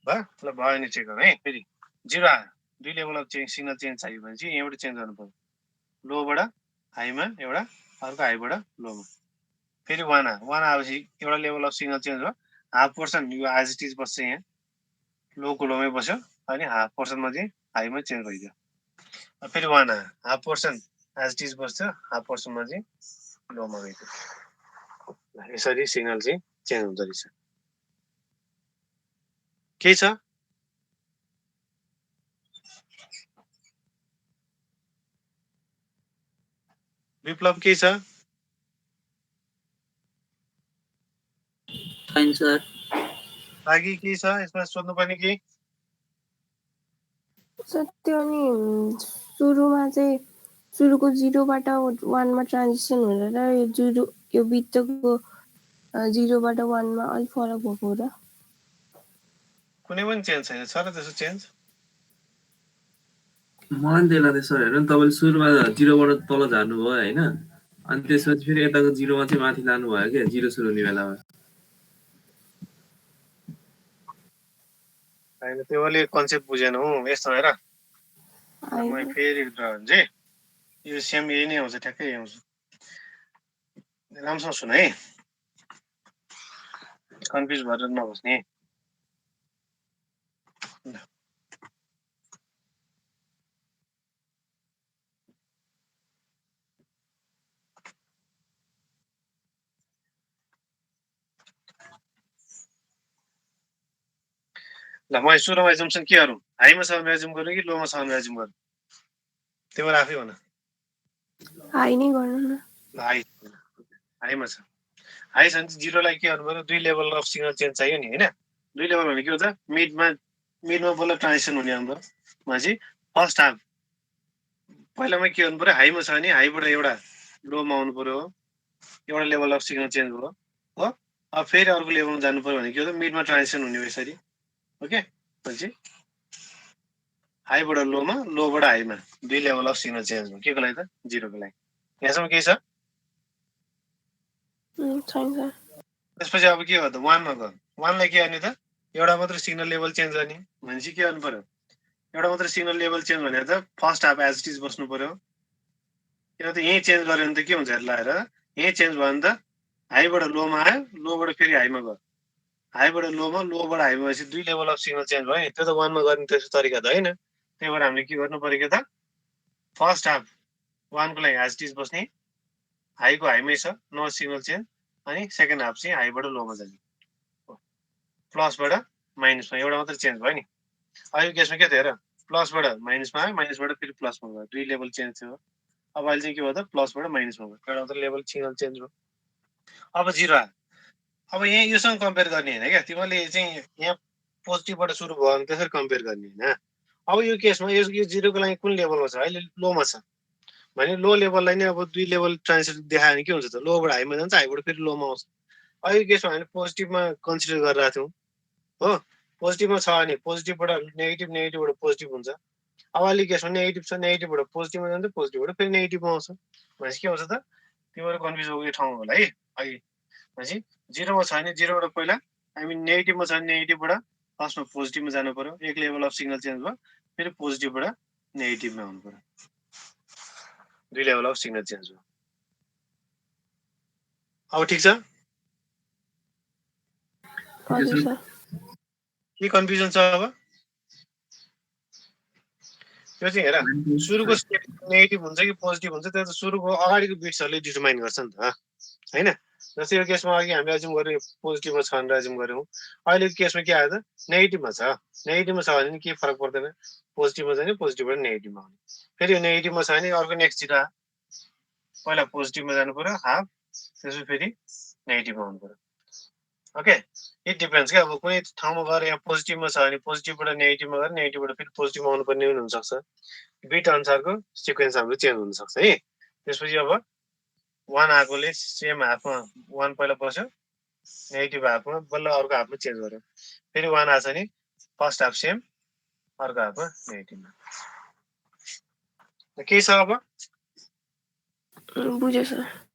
भयो, ल भयो नि चेक गर है। फेरि 0 आयो, दुई लेभल अफ सिग्नल चेन्ज चाहियो भने चाहिँ यहाँबाट चेन्ज गर्नु पर्यो, लोबाट हाईमा एउटा, अर्को हाईबाट लोमा। फेरि 1 आयो, 1 आएपछि एउटा लेभल अफ सिग्नल चेन्ज भयो, हाफ पोर्सन यो एज इट इज बस्छ, यहाँ लोको लोमै बस्यो, अनि हाफ पोर्सनमा चाहिँ हाईमा चेन्ज भइदियो। फेरि 1 आयो, half portion as it is बस्छ, हाफ पोर्सनमा चाहिँ लोमा गइदियो। यसरी सिग्नल चाहिँ चेन्ज हुँदो रहेछ। केही छ? विप्लव केही छ? छैन सर। लागि केही छ यसमा सोध्नुपर्ने केही? सर त्यो अनि सुरुमा चाहिँ सुरुको 0बाट 1 मा ट्रान्जिसन हुँदा र यो 0 यो बिचको 0बाट 1 मा अलिक फरक भएको हो र? कुनै पनि चेन्ज छैन छ र त्यसो चेन्ज? मलाई त्यही लाग्दै सर, हेर्नु नि तपाईँले सुरुमा 0बाट तल झार्नुभयो होइन, अनि त्यसपछि फेरि यताको 0मा चाहिँ माथि लानुभयो क्या, 0 सुरु हुने बेलामा। होइन त्यो अलि कन्सेप्ट बुझेनौ, यस्तो हेर म फेरि चाहिँ यो सेम यही नै आउँछ, ठ्याक्कै यही आउँछ, राम्रोसँग सुन है, कन्फ्युज भएर नबस्ने। ल म सुरुमा एजुम्सन के गरौँ, हाईमा छ भने एजुम गरौँ कि लोमा छ भने एजुम गरौँ, त्यो भएर आफै भन। हाई नै गर्नु न। ल हाईमा छ, हाई छ भने चाहिँ 0 लाई के गर्नु पर्यो, दुई लेभल अफ सिग्नल चेन्ज चाहियो नि होइन, दुई लेभल भने के हो त, मिडमा बल्ल ट्रान्जिसन हुने हाम्रो भनेपछि फर्स्ट हाफ पहिलामा के गर्नु पर्यो, हाईमा छ भने हाईबाट एउटा लोमा आउनु पर्यो, एउटा लेभल अफ सिग्नल चेन्ज भयो हो। अब फेरि अर्को लेभलमा जानु पर्यो भने के हो त, मिडमा ट्रान्जिसन हुने हो यसरी। ओके, भनेपछि हाईबाट लोमा, लोबाट हाईमा दुई लेभल अफ सिग्नल चेन्ज भयो, के को लागि त, 0 को लागि। यहाँसम्म केही छ? छैन सर। त्यसपछि अब के हो त, 1 मा गयो, 1 लाई के गर्ने त, एउटा मात्र सिग्नल लेभल चेन्ज गर्ने भनेपछि के गर्नु पर्यो, एउटा मात्र सिग्नल लेभल चेन्ज भनेर त first half as it is बस्नु पर्यो, किन त यहीँ चेन्ज गऱ्यो भने त के हुन्छ हेर, हेर यहीँ चेन्ज भयो भने त हाईबाट लोमा आयो, लोबाट फेरि हाईमा गयो, हाईबाट लोमा, लोबाट हाईमा भएपछि दुई लेभल अफ सिग्नल चेन्ज भयो नि, त्यो त 1 मा गर्ने त्यस्तो तरिका त होइन, त्यही भएर हामीले के गर्नु पर्यो के त, फर्स्ट हाफ 1 को लागि एज इट इज बस्ने, हाईको हाईमै छ नो सिग्नल चेन्ज, अनि सेकेन्ड हाफ चाहिँ हाईबाट लोमा जाने, प्लसबाट माइनसमा एउटा मात्र चेन्ज भयो नि। अहिलेको केसमा के थियो हेर, प्लसबाट माइनसमा आयो, माइनसबाट फेरि प्लसमा गयो, दुई लेभल चेन्ज थियो। अब अहिले चाहिँ के भयो त, प्लसबाट माइनसमा गयो, एउटा मात्र लेभल सिग्नल चेन्ज भयो। अब 0 आयो। अब यहाँ योसँग कम्पेयर गर्ने होइन क्या, तिमीले चाहिँ यहाँ पोजिटिभबाट सुरु भयो भने त्यसरी कम्पेयर गर्ने होइन। अब यो केसमा यो 0को लागि कुन लेभलमा छ, अहिले लोमा छ भने लो लेभललाई नै अब 2 लेभल ट्रान्जिसन देखायो भने के हुन्छ त, लोबाट हाईमा जान्छ, हाईबाट फेरि लोमा आउँछ। अहिले केसमा हामीले पोजिटिभमा कन्सिडर गरिरहेको थियौँ हो, पोजिटिभमा छ भने पोजिटिभबाट नेगेटिभ, नेगेटिभबाट पोजिटिभ हुन्छ। अब अहिले केसमा नेगेटिभ छ, नेगेटिभबाट पोजिटिभमा जान्छ, पोजिटिभबाट फेरि नेगेटिभमा आउँछ। भनेपछि के हुन्छ त, तिमीहरू कन्फ्युज भएको ठाउँ होला है। अहिले भनेपछि 0मा छ भने 0बाट पहिला हामी नेगेटिभमा छ भने नेगेटिभबाट फर्स्टमा पोजिटिभमा जानु पर्यो, एक लेभल अफ सिग्नल चेन्ज भयो, फेरि पोजिटिभबाट नेगेटिभमा आउनु पर्यो, 2 लेभल अफ सिग्नल चेन्ज भयो। अब ठिक छ, हजुर सर। के कन्फ्युजन छ अब? त्यो चाहिँ हेर, सुरुको स्टेट नेगेटिभ हुन्छ कि पोजिटिभ हुन्छ त्यो त सुरुको अगाडिको बिट्सहरूले डिटरमाइन गर्छ नि त होइन। जस्तै यो केसमा अघि हामीले एज्युम गर्यौँ पोजिटिभमा छ भनेर एज्युम गर्यौँ, अहिलेको केसमा के आयो त नेगेटिभमा छ। नेगेटिभमा छ भने के फरक पर्दैन, पोजिटिभमा जाने, पोजिटिभबाट नेगेटिभमा आउने। फेरि यो नेगेटिभमा छ भने अर्को नेक्स्ट 0 आयो, पहिला पोजिटिभमा जानु पर्यो हाफ, त्यसपछि फेरि नेगेटिभमा आउनु पर्यो। ओके, इट डिपेन्ड्स क्या। अब कुनै ठाउँमा गएर यहाँ पोजिटिभमा छ भने पोजिटिभबाट नेगेटिभमा गएर नेगेटिभबाट फेरि पोजिटिभमा आउनुपर्ने पनि हुनसक्छ। बिट अनुसारको सिक्वेन्स हाम्रो चेन्ज हुनसक्छ है। त्यसपछि अब 1 आएकोले सेम हाफमा 1 पहिला बस्यो, नेगेटिभ हाफमा बल्ल अर्को हाफमा चेन्ज गर्यो, फेरि 1 आएछ भने फर्स्ट हाफ सेम, अर्को हाफमा नेगेटिभमा। केही छ अब? बुझ्यो सर।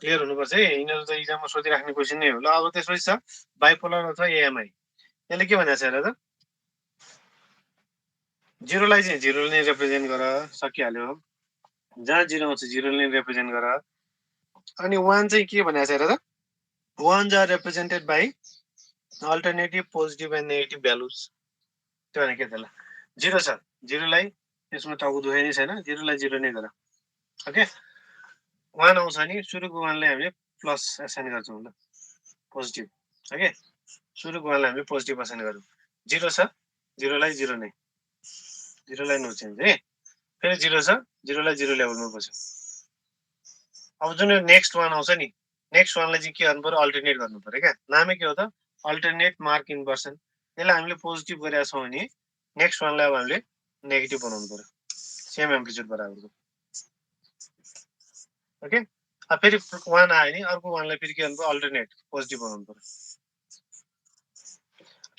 क्लियर हुनुपर्छ है, यिनीहरू त इक्जाममा सोधिराख्ने क्वेसन नै हो। ल अब त्यसपछि छ बाइपोलर अथवा एएमआई। यसले के भनेको छ हेर त, 0लाई चाहिँ 0 नै रिप्रेजेन्ट गर, सकिहाल्यो। जहाँ 0 आउँछ 0 नै रिप्रेजेन्ट गर। अनि 1 चाहिँ के भनेको छ हेर त, 1s are represented by alternative positive and negative values. त्यो भने के त, ल 0 छ, 0लाई त्यसमा टाउको दुखाइ नै छैन, 0लाई 0 नै गर। ओके, 1 आउँछ नि सुरुको 1लाई हामीले प्लस एसाइन गर्छौँ, ल पोजिटिभ। ओके, सुरुको 1लाई हामीले पोजिटिभ एसाइन गरौँ। 0 छ, 0लाई 0 नै, 0लाई नो चेन्ज है। फेरि 0 छ, 0लाई 0 लेभलमा बस्यो। अब जुन नेक्स्ट 1 आउँछ नि, नेक्स्ट 1लाई चाहिँ के गर्नु पर्यो, अल्टरनेट गर्नु पर्यो क्या। नामै के हो त, अल्टरनेट मार्क इन्भर्सन। यसलाई हामीले पोजिटिभ गरेका छौँ भने नेक्स्ट 1लाई अब हामीले नेगेटिभ बनाउनु पर्यो, सेम एम्प्लिट्युड बराबरको। ओके, अब फेरि 1 आयो नि अर्को 1लाई फेरि के गर्नु पर्यो, अल्टरनेट पोजिटिभ बनाउनु पर्यो,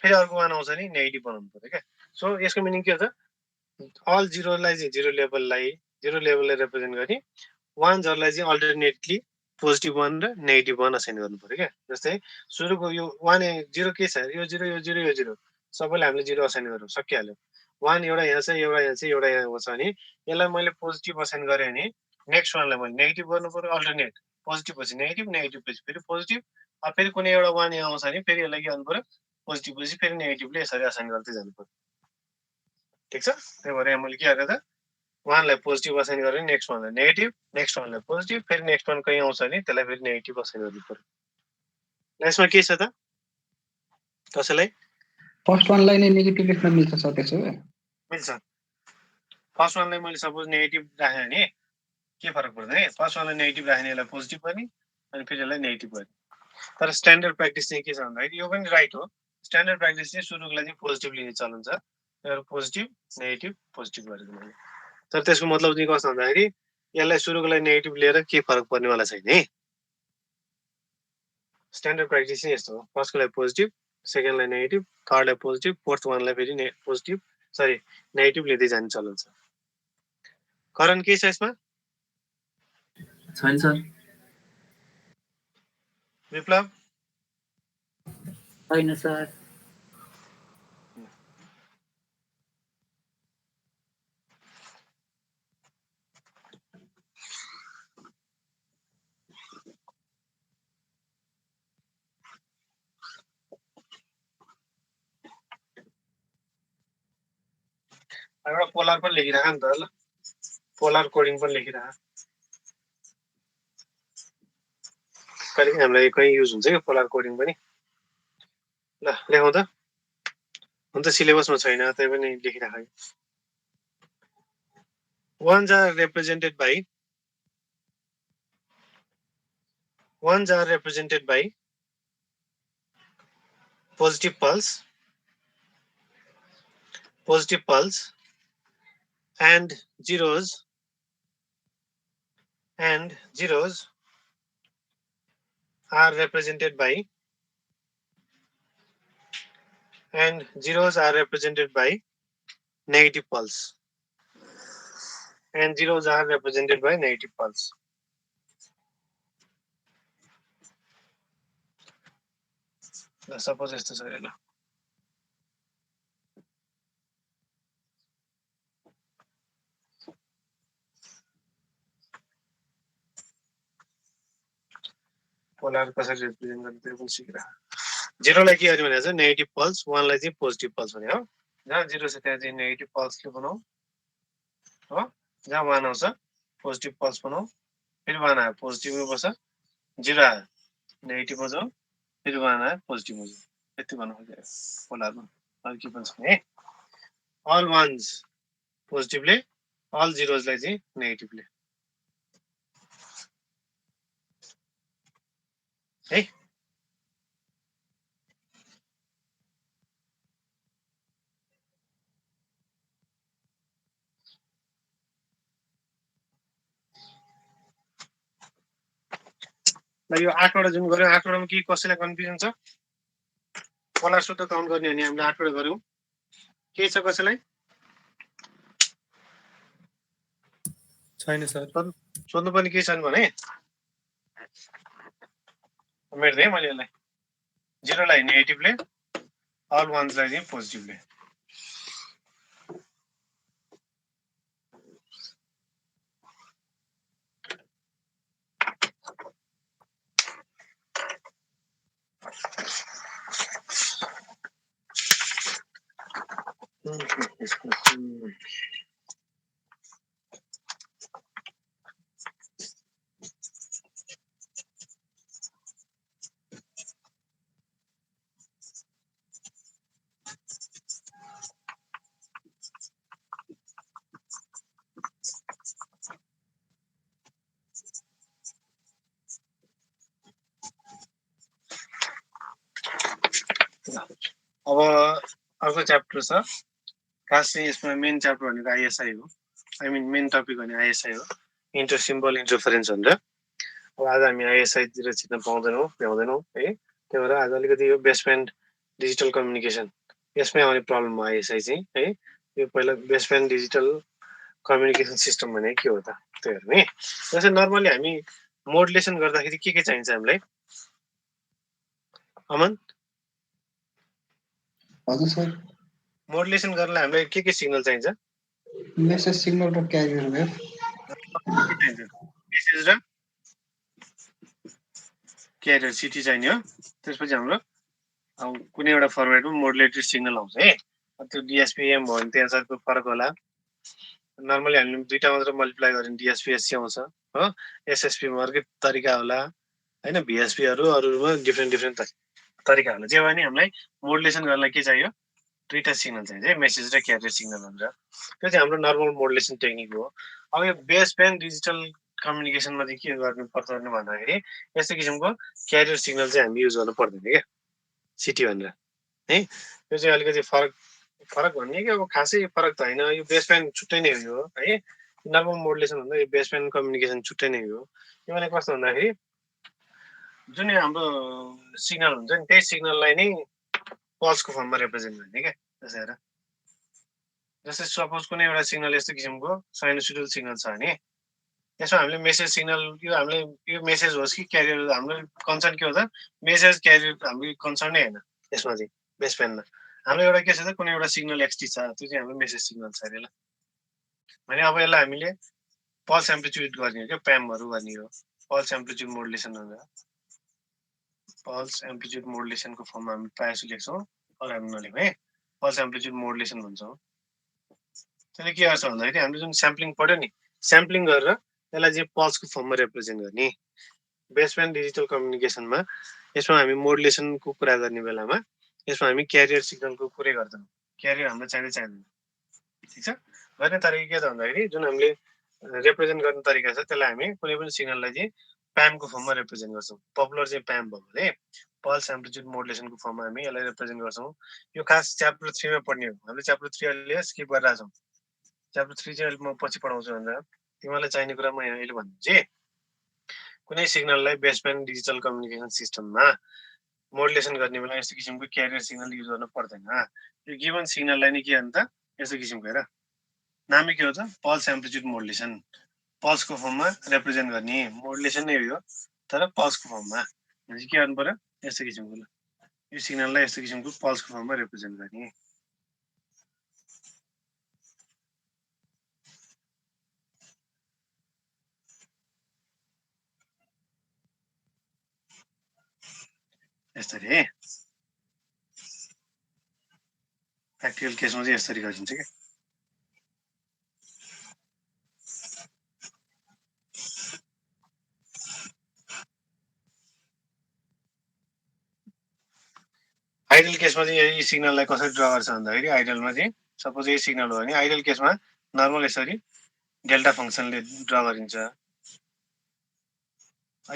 फेरि अर्को 1 आउँछ नि नेगेटिभ बनाउनु पर्यो क्या। सो यसको मिनिङ के हो त, अल 0लाई चाहिँ 0 लेभललाई रिप्रेजेन्ट गर्ने, 1sहरूलाई चाहिँ अल्टरनेटली पोजिटिभ 1 र नेगेटिभ 1 असाइन गर्नु पर्यो क्या। जस्तै सुरुको यो 1 0 के छ, यो 0 यो 0 यो 0 सबैलाई हामीले 0 असाइन गरौँ, सकिहाल्यो। 1 एउटा यहाँ छ, एउटा यहाँ छ, एउटा यहाँ छ भने यसलाई मैले पोजिटिभ असाइन गरेँ भने नेक्स्ट 1लाई मैले नेगेटिभ गर्नु पर्यो, अल्टरनेट पोजिटिभ पछि नेगेटिभ, नेगेटिभ पछि फेरि पोजिटिभ। अब फेरि कुनै एउटा 1 यहाँ आउँछ भने फेरि यसलाई के गर्नु पर्यो, पोजिटिभ पछि फेरि नेगेटिभले यसरी असाइन गर्दै जानु पर्यो। ठिक छ, त्यही भएर मैले के गरेँ त, 1लाई पोजिटिभ असाइन गरेँ, नेक्स्ट 1लाई नेगेटिभ, नेक्स्ट 1लाई पोजिटिभ, फेरि नेक्स्ट 1 कहीँ आउँछ भने त्यसलाई फेरि नेगेटिभ असाइन गर्नु पर्यो। यसमा के छ त, कसैलाई फर्स्ट वानलाई नै नेगेटिभ लेख्न मिल्छ सर त्यसो भए? मिल्छ। फर्स्ट 1लाई मैले सपोज नेगेटिभ राखेँ भने के फरक पर्दैन है, फर्स्ट 1लाई नेगेटिभ राख्ने यसलाई पोजिटिभ गर्ने, अनि फेरि यसलाई नेगेटिभ गर्ने। तर स्ट्यान्डर्ड प्र्याक्टिस चाहिँ के छ भन्दाखेरि यो पनि राइट हो, स्ट्यान्डर्ड प्र्याक्टिस चाहिँ सुरुको लागि पोजिटिभ लिने चलन छ, पोजिटिभ नेगेटिभ पोजिटिभ गरेको मैले। तर त्यसको मतलब चाहिँ कस्तो भन्दाखेरि यसलाई सुरुको लागि नेगेटिभ लिएर के फरक पर्नेवाला छैन है। स्ट्यान्डर्ड प्र्याक्टिस चाहिँ यस्तो हो, फर्स्टको लागि पोजिटिभ, सेकेन्डलाई नेगेटिभ, थर्डलाई पोजिटिभ, फोर्थ 1लाई फेरि पोजिटिभ सरी नेगेटिभ लिँदै जाने चलन छ। करण के छ यसमा? छैन सर। विप्लव? छैन सर। एउटा पोलार पनि लेखिराख नि त, ल पोलार कोडिङ पनि लेखिराख, कहिलेकाहीँ हामीलाई कहीँ युज हुन्छ क्या पोलार कोडिङ पनि। ल लेखौँ त, हुन त सिलेबसमा छैन त्यही पनि लेखिराख। 1s are represented by ones are represented by positive pulse, and zeros are represented by negative pulse. Suppose यस्तो छ ल पोलर कसरी रिप्रेजेन्ट गर्ने त्यो पनि सिकिरह 0 लाई के गर्ने भने चाहिँ नेगेटिभ पल्स 1 लाई चाहिँ पोजिटिभ पल्स भने हो जहाँ 0 छ त्यहाँ चाहिँ नेगेटिभ पल्स ले बनाऊ हो जहाँ 1 आउँछ पोजिटिभ पल्स बनाऊ फेरि 1 आयो पोजिटिभ मा बस्छ 0 आयो नेगेटिभ मा जाऊ फेरि 1 आयो पोजिटिभ मा जाऊ यति भन्नु खोजेको पोलरमा अरु के पनि छैन है all ones पोजिटिभले all zeros लाई चाहिँ नेगेटिभले है ल यो 8 वटा जुन गर्यो 8 वटामा के कसैलाई कन्फ्युजन छ पोलर शुद्ध काउन्ट गर्ने हो नि हामीले 8 वटा गर्यौ के छ कसैलाई छैन सर सोध्नु पनि के छैन भने मेट्दै मैले यसलाई 0 लाई नेगेटिभले all ones लाई चाहिँ पोजिटिभले अब अर्को च्याप्टर छ खास चाहिँ यसमा मेन च्याप्टर भनेको आइएसआई हो आई मिन मेन टपिक भने आइएसआई हो इन्टर सिम्बल इन्टरफेरेन्स भनेर अब आज हामी आइएसआई तिर छिर्न पाउँदैनौँ भ्याउँदैनौँ है त्यही भएर आज अलिकति यो बेसब्यान्ड डिजिटल कम्युनिकेसन यसमै आउने प्रब्लम हो आइएसआई चाहिँ है यो पहिला बेसब्यान्ड डिजिटल कम्युनिकेसन सिस्टम भने के हो त त्यो हेर्ने जस्तै नर्मली हामी मोडुलेसन गर्दाखेरि के चाहिन्छ हामीलाई अमन हजुर सर मोडुलेसन गर्नलाई हामीलाई के सिग्नल चाहिन्छ मेसेज सिग्नल र क्यारियर वेभ मेसेज र क्यारियर सिटी चाहिने हो त्यसपछि हाम्रो अब कुनै एउटा फर्मेटमा मोडुलेटेड सिग्नल आउँछ है त्यो डिएसपीएम भयो भने त्यहाँको फरक होला नर्मली हामीले दुईटा मात्र मल्टिप्लाई गऱ्यो भने डिएसपीएससी आउँछ हो एसएसपीमा अर्कै तरिका होला हैन भिएसपीहरू अरूमा डिफ्रेन्ट तरिका होला जे भने हामीलाई मोडुलेसन गर्नलाई के चाहियो दुईटा सिग्नल चाहिन्छ है मेसेज र क्यारियर सिग्नल भनेर त्यो चाहिँ हाम्रो नर्मल मोडुलेसन टेक्निक हो अब यो बेसब्यान्ड डिजिटल कम्युनिकेसनमा चाहिँ के गर्नुपर्छ भन्दाखेरि यस्तो किसिमको क्यारियर सिग्नल चाहिँ हामी युज गर्नु पर्दैन क्या सिटी भनेर है यो चाहिँ अलिकति फरक भन्ने कि अब खासै फरक त होइन यो बेसब्यान्ड छुट्टै नै हो है नर्मल मोडुलेसन भन्दा यो बेसब्यान्ड कम्युनिकेसन छुट्टै नै हो यो भने कस्तो भन्दाखेरि जुन हाम्रो सिग्नल हुन्छ नि त्यही सिग्नललाई नै पल्सको फर्ममा रिप्रेजेन्ट गर्ने क्या त्यसै हेर जस्तै सपोज कुनै एउटा सिग्नल यस्तो किसिमको साइनोसोइडल सिग्नल छ भने यसमा हामीले मेसेज सिग्नल यो हामीले यो मेसेज होस् कि क्यारियर हाम्रो कन्सर्न के हो त मेसेज क्यारियर हाम्रो कन्सर्न नै होइन यसमा चाहिँ बेसब्यान्डमा हाम्रो एउटा के छ त कुनै एउटा सिग्नल एक्सटी छ त्यो चाहिँ हाम्रो मेसेज सिग्नल छ अरे ल भने अब यसलाई हामीले पल्स एम्प्लिट्युड गर्ने हो क्या प्यामहरू गर्ने हो पल्स एम्प्लिट्युड मोडुलेसन भनेर पल्स एम्प्लिट्युड मोडुलेसनको फर्ममा हामी प्रायः जस्तो लेख्छौँ अरू हामी नलेखौँ है पल्स एम्प्लिट्युड मोडुलेसन भन्छौँ त्यसले के गर्छ भन्दाखेरि हामीले जुन स्याम्पलिङ पढ्यो नि स्याम्पलिङ गरेर त्यसलाई चाहिँ पल्सको फर्ममा रिप्रेजेन्ट गर्ने बेसब्यान्ड डिजिटल कम्युनिकेसनमा यसमा हामी मोडुलेसनको कुरा गर्ने बेलामा यसमा हामी क्यारियर सिग्नलको कुरै गर्दैनौँ क्यारियर हाम्रो चाहिँदैन ठिक छ गर्ने तरिका के त भन्दाखेरि जुन हामीले रिप्रेजेन्ट गर्ने तरिका छ त्यसलाई हामी कुनै पनि सिग्नललाई चाहिँ प्यामको फर्ममा रिप्रेजेन्ट गर्छौँ। पपुलर चाहिँ प्याम भएकोले पल्स एम्प्लिट्युड मोडुलेसनको फर्ममा हामी यसलाई रिप्रेजेन्ट गर्छौँ। यो खास च्याप्टर 3 मा पढ्ने हो। हामीले च्याप्टर 3 अहिले स्किप गरिरहेको छौँ। च्याप्टर 3 चाहिँ अहिले म पछि पढाउँछु भन्दा तिमीलाई चाहिने कुरा म यहाँ अहिले भन्छु। कुनै सिग्नललाई बेसब्यान्ड डिजिटल कम्युनिकेसन सिस्टममा मोडुलेसन गर्ने बेला यस्तो किसिमको क्यारियर सिग्नल युज गर्नु पर्दैन। यो गिभन सिग्नललाई नै के अन्त यस्तो किसिमको हेर नामै के हो त पल्स एम्प्लिट्युड मोडुलेसन। पल्सको फर्ममा रिप्रेजेन्ट गर्ने मोडुलेसन नै हो तर पल्सको फर्ममा भनेपछि के गर्नु पर्यो यस्तो किसिमको यो सिग्नललाई यस्तो किसिमको पल्सको फर्ममा रिप्रेजेन्ट गर्ने। यसरी प्र्याक्टिकल केसमा चाहिँ यसरी गरिन्छ के आइडल केसमा चाहिँ यही सिग्नललाई कसरी ड्रा गर्छ भन्दाखेरि आइडलमा चाहिँ सपोज यही सिग्नल हो भने आइडल केसमा नर्मल यसरी डेल्टा फङ्सनले ड्रा गरिन्छ।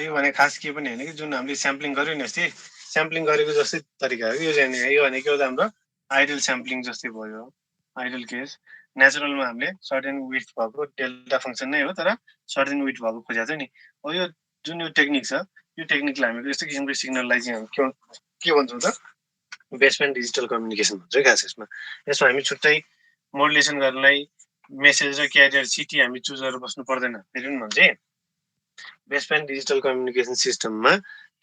यो भने खास के पनि होइन कि जुन हामीले स्याम्पलिङ गर्यो नि अस्ति स्याम्पलिङ गरेको जस्तै तरिका हो। यो भने के हो त हाम्रो आइडल स्याम्पलिङ जस्तै भयो। आइडल केस नेचुरलमा हामीले सर्टेन विड्थ भएको डेल्टा फङ्सन नै हो तर सर्टेन विड्थ भएको खोजेको छ नि। यो जुन यो टेक्निक छ यो टेक्निकलाई हामीले यस्तो किसिमको सिग्नललाई चाहिँ हामी के भन्छौँ त बेसब्यान्ड डिजिटल कम्युनिकेसन भन्छ खास यसमा। यसमा हामी छुट्टै मोडुलेसन गर्नलाई मेसेज र क्यारियर सिटी हामी चुज गरेर बस्नु पर्दैन। फेरि पनि भन्छ बेसब्यान्ड डिजिटल कम्युनिकेसन सिस्टममा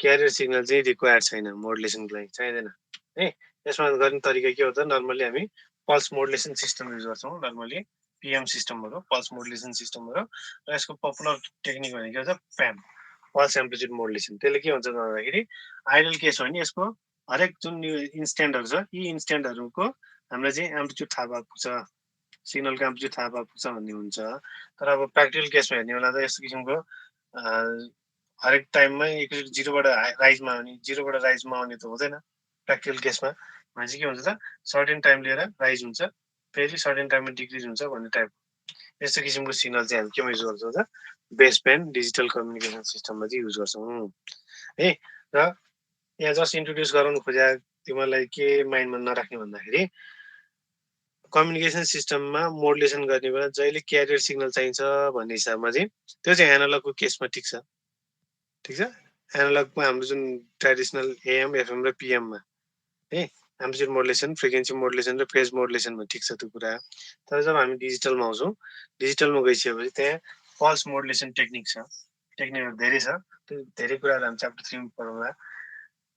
क्यारियर सिग्नल चाहिँ रिक्वायर्ड छैन मोडुलेसनको लागि चाहिँदैन है। यसमा गर्ने तरिका के हो त नर्मली हामी पल्स मोडुलेसन सिस्टम युज गर्छौँ। नर्मली पिएम सिस्टमहरू पल्स मोडुलेसन सिस्टमहरू र यसको पपुलर टेक्निक भनेको छ प्याम पल्स एम्प्लिट्युड मोडुलेसन। त्यसले के हुन्छ भन्दाखेरि आइडल केस हो भने यसको हरेक जुन इन्स्ट्यान्टहरू छ यी इन्स्ट्यान्टहरूको हामीलाई चाहिँ एम्प्लिट्युड थाहा भएको छ सिग्नलको एम्प्लिट्युड थाहा भएको छ भन्ने हुन्छ। तर अब प्र्याक्टिकल केसमा हेर्ने बेला त यस्तो किसिमको हरेक टाइममै एकचोटि जिरोबाट राइजमा आउने जिरोबाट राइजमा आउने त हुँदैन। प्र्याक्टिकल केसमा भनेपछि के हुन्छ त सर्टेन टाइम लिएर राइज हुन्छ फेरि सर्टेन टाइममा डिक्रिज हुन्छ भन्ने टाइप यस्तो किसिमको सिग्नल चाहिँ हामी केमा युज गर्छौँ त बेसब्यान्ड डिजिटल कम्युनिकेसन सिस्टममा चाहिँ युज गर्छौँ है। र यहाँ जस्ट इन्ट्रोड्युस गराउनु खोजे तिमीलाई के माइन्डमा नराख्ने भन्दाखेरि कम्युनिकेसन सिस्टममा मोडुलेसन गर्ने बेला जहिले क्यारियर सिग्नल चाहिन्छ भन्ने हिसाबमा चाहिँ त्यो चाहिँ एनालगको केसमा ठिक छ। ठिक छ एनालगमा हाम्रो जुन ट्रेडिसनल एएम एफएम र पिएममा है एम्प्लिट्युड मोडुलेसन फ्रिक्वेन्सी मोडुलेसन र फेज मोडुलेसनमा ठिक छ त्यो कुरा। तर जब हामी डिजिटलमा आउँछौँ डिजिटलमा गइसकेपछि त्यहाँ पल्स मोडुलेसन टेक्निक छ। टेक्निकहरू धेरै छ त्यो धेरै कुराहरू हामी च्याप्टर 3 मा पढाउँला।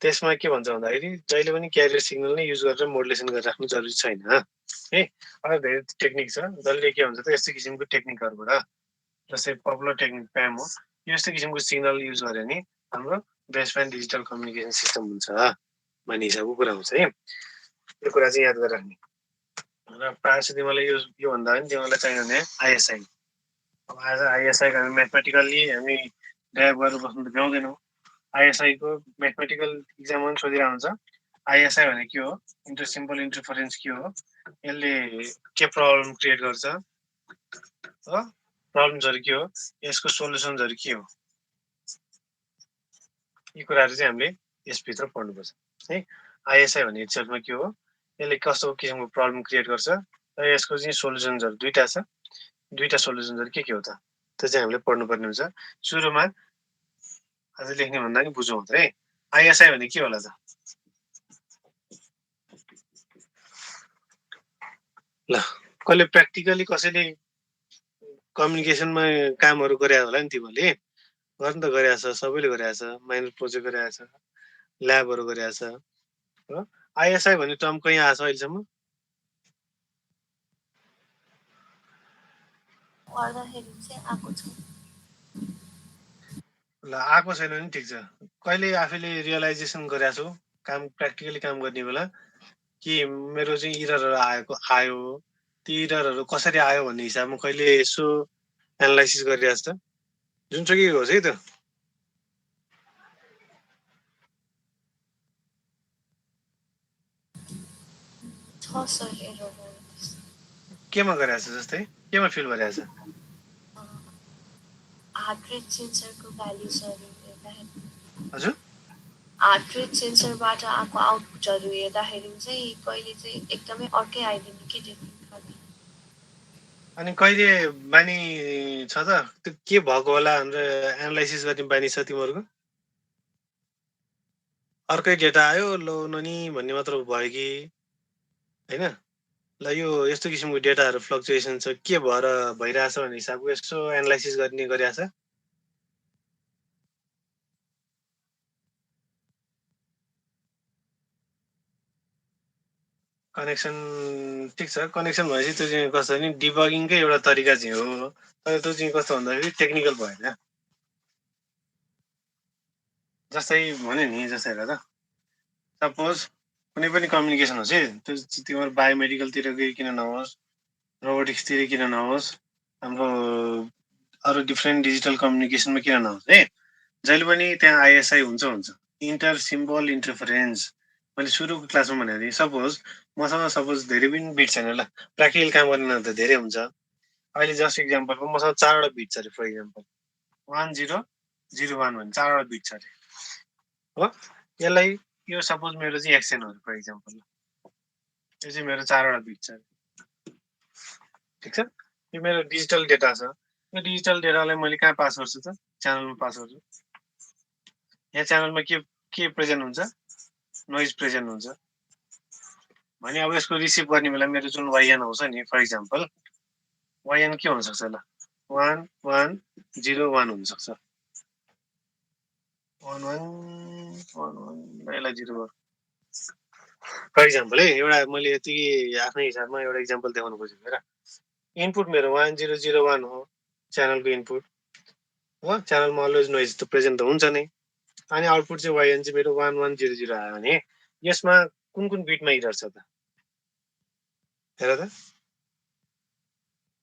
त्यसमा के भन्छ भन्दाखेरि जहिले पनि क्यारियर सिग्नल नै युज गरेर मोडुलेसन गरेर राख्नु जरुरी छैन है। अझ धेरै टेक्निक छ जसले के भन्छ त यस्तो किसिमको टेक्निकहरूबाट जस्तै पपुलर टेक्निक प्याम हो यस्तो किसिमको सिग्नल युज गर्यो भने हाम्रो बेसब्यान्ड डिजिटल कम्युनिकेसन सिस्टम हुन्छ भन्ने हिसाबको कुरा हुन्छ है। यो कुरा चाहिँ याद गरेर राख्ने। र प्रायः जस्तो तिमीलाई यो भन्दा पनि तिमीलाई चाहिने भने आइएसआई। अब आज आइएसआईको हामी म्याथमेटिकल्ली हामी ड्राइभ गरेर बस्नु त भ्याउँदैनौँ। आइएसआईको म्याथमेटिकल इक्जाममा पनि सोधिरहेको हुन्छ आइएसआई भने के हो सिम्पल इन्टरफरेन्स के हो यसले के प्रब्लम क्रिएट गर्छ हो प्रब्लम्सहरू के हो यसको सोल्युसन्सहरू के हो यी कुराहरू चाहिँ हामीले यसभित्र पढ्नुपर्छ है। आइएसआई भन्ने इट्सेल्फमा के हो यसले कस्तो किसिमको प्रब्लम क्रिएट गर्छ र यसको चाहिँ सोल्युसन्सहरू दुईटा छ। दुईटा सोल्युसन्सहरू के हो त त्यो चाहिँ हामीले पढ्नुपर्ने हुन्छ। सुरुमा अझ लेख्ने भन्दा नि बुझौँ है आइएसआई भने के होला त ल कसले प्र्याक्टिकली कसैले कम्युनिकेसनमा कामहरू गरे होला नि तिमीले गर्नु त गरिरहेछ सबैले गरिरहेछ माइनर प्रोजेक्ट गरिरहेछ ल्याबहरू गरिरहेछ हो। आइएसआई भन्ने टर्म कहीँ आएको छ अहिलेसम्म ल आएको छैन भने ठिक छ। कहिले आफैले रियलाइजेसन गरेका छौ काम प्र्याक्टिकली काम गर्ने बेला कि मेरो चाहिँ इररहरू आयो ती इररहरू कसरी आयो भन्ने हिसाबमा कहिले यसो एनालाइसिस गरिरहेछ त जुनसुकै होस् है त केमा गरिरहेछ जस्तै केमा फिल गरिरहेछ हार्ट रेट सेन्सरको भ्यालुजहरू हेर्दाखेरि हजुर हार्ट रेट सेन्सरबाट आएको आउटपुटहरू हेर्दाखेरि चाहिँ कहिले चाहिँ एकदमै अर्कै आइदिने के डिफ्रेन्ट खाले अनि कहिले बानी छ त त्यो के भएको होला हाम्रो एनालाइसिस गर्ने बानी छ तिमीहरूको अर्कै डेटा आयो लो ननी भन्ने मात्र भयो कि होइन ल यो यस्तो किसिमको डेटाहरू फ्लक्चुएसन छ के भएर भइरहेछ भन्ने हिसाबको यसो एनालाइसिस गर्ने गरिरहेछ कनेक्सन ठिक छ कनेक्सन भएपछि त्यो चाहिँ कस्तो नि डिबगिङकै एउटा तरिका चाहिँ हो तर त्यो चाहिँ कस्तो भन्दाखेरि टेक्निकल भएन जस्तै भने नि जस्तै हेर त सपोज कुनै पनि कम्युनिकेसन होस् है त्यो तिम्रो बायोमेडिकलतिर किन नहोस् रोबोटिक्सतिर किन नहोस् हाम्रो अरू डिफ्रेन्ट डिजिटल कम्युनिकेसनमा किन नहोस् है जहिले पनि त्यहाँ आइएसआई हुन्छ इन्टर सिम्बल इन्टरफरेन्स मैले सुरुको क्लासमा भनेको थिएँ मसँग सपोज धेरै पनि बिट छैन ल प्र्याक्टिकल काम गर्ने त धेरै हुन्छ अहिले जस्ट इक्जाम्पलको मसँग 4वटा बिट छ अरे फर इक्जाम्पल 1001 भन्ने 4वटा बिट छ अरे हो यसलाई यो सपोज मेरो चाहिँ एक्सन हो फर इक्जाम्पल यो चाहिँ मेरो 4वटा बिट छ ठिक छ यो मेरो डिजिटल डेटा छ यो डिजिटल डेटालाई मैले कहाँ पास गर्छु त च्यानलमा पास गर्छु यहाँ च्यानलमा के प्रेजेन्ट हुन्छ नोइज प्रेजेन्ट हुन्छ भने अब यसको रिसिभ गर्ने बेला मेरो जुन वाइएन आउँछ नि फर इक्जाम्पल वाइएन के हुनसक्छ ल 1101 हुनसक्छ 1111 यसलाई 0 फर इक्जाम्पल है एउटा मैले यतिकै आफ्नै हिसाबमा एउटा इक्जाम्पल देखाउनु खोजेको हेर इनपुट मेरो 1001 हो च्यानलको इनपुट हो च्यानलमा अलवेज नोइज त प्रेजेन्ट त हुन्छ नै अनि आउटपुट चाहिँ वाइएन चाहिँ मेरो 1100 आयो भने यसमा कुन बिटमा इरर छ त हेर त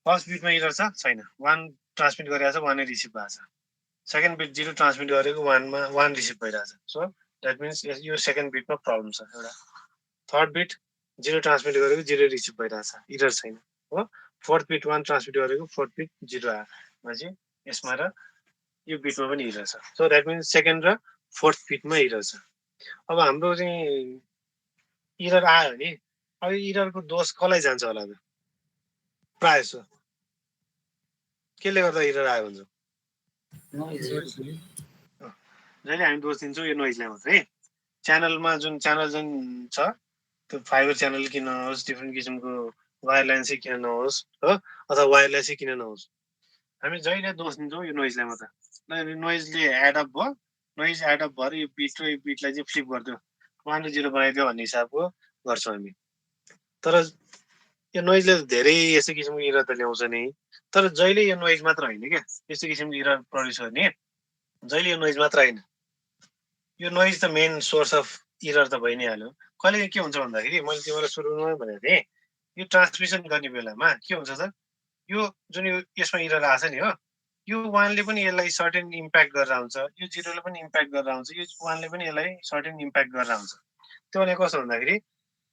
फर्स्ट बिटमा इरर छ छैन 1 ट्रान्समिट गरिरहेको छ 1 नै रिसिभ भएको छ सेकेन्ड बिट 0 ट्रान्समिट गरेको 1 मा 1 रिसिभ भइरहेछ सो द्याट मिन्स यो सेकेन्ड बिटमा प्रब्लम छ एउटा थर्ड बिट 0 ट्रान्समिट गरेको 0 रिसिभ भइरहेछ इरर छैन हो फोर्थ बिट 1 ट्रान्समिट गरेको फोर्थ बिट 0 आयो भनेपछि यसमा र यो बिटमा पनि इरर छ सो द्याट मिन्स सेकेन्ड र फोर्थ बिटमा इरर छ अब हाम्रो चाहिँ इरर आयो भने अब इररको दोष कसलाई जान्छ होला त प्रायः जसो केले गर्दा इरर आयो भन्छ जहिले हामी दोष दिन्छौँ यो नोइजलाई मात्रै च्यानलमा जुन च्यानल जुन छ त्यो फाइबर च्यानल किन नहोस् डिफ्रेन्ट किसिमको वायरलेन्सै किन नहोस् हो अथवा वायरलेसै किन नहोस् हामी जहिले दोष दिन्छौँ यो नोइजलाई मात्र नोइजले एडअप भयो नोइज एडअप भएर यो बिट र यो बिटलाई चाहिँ फ्लिप गरिदियो 1 र 0 बनाइदियो भन्ने हिसाबको गर्छौँ हामी तर यो नोइजले धेरै यस्तो किसिमको इरर त ल्याउँछ नि तर जहिले यो नोइज मात्र होइन क्या यस्तो किसिमको इरर प्रड्युस गर्ने जहिले यो नोइज मात्र होइन यो नोइज त मेन सोर्स अफ इरर त भइ नै हाल्यो कहिले के हुन्छ भन्दाखेरि मैले तिमीलाई सुरुमा भनेको थिएँ यो ट्रान्समिसन गर्ने बेलामा के हुन्छ त यो जुन यो यसमा इरर आएको छ नि हो यो 1ले पनि यसलाई सर्टेन इम्प्याक्ट गरेर आउँछ यो 0ले पनि इम्प्याक्ट गरेर आउँछ यो 1ले पनि यसलाई सर्टेन इम्प्याक्ट गरेर आउँछ त्यो भने कस्तो भन्दाखेरि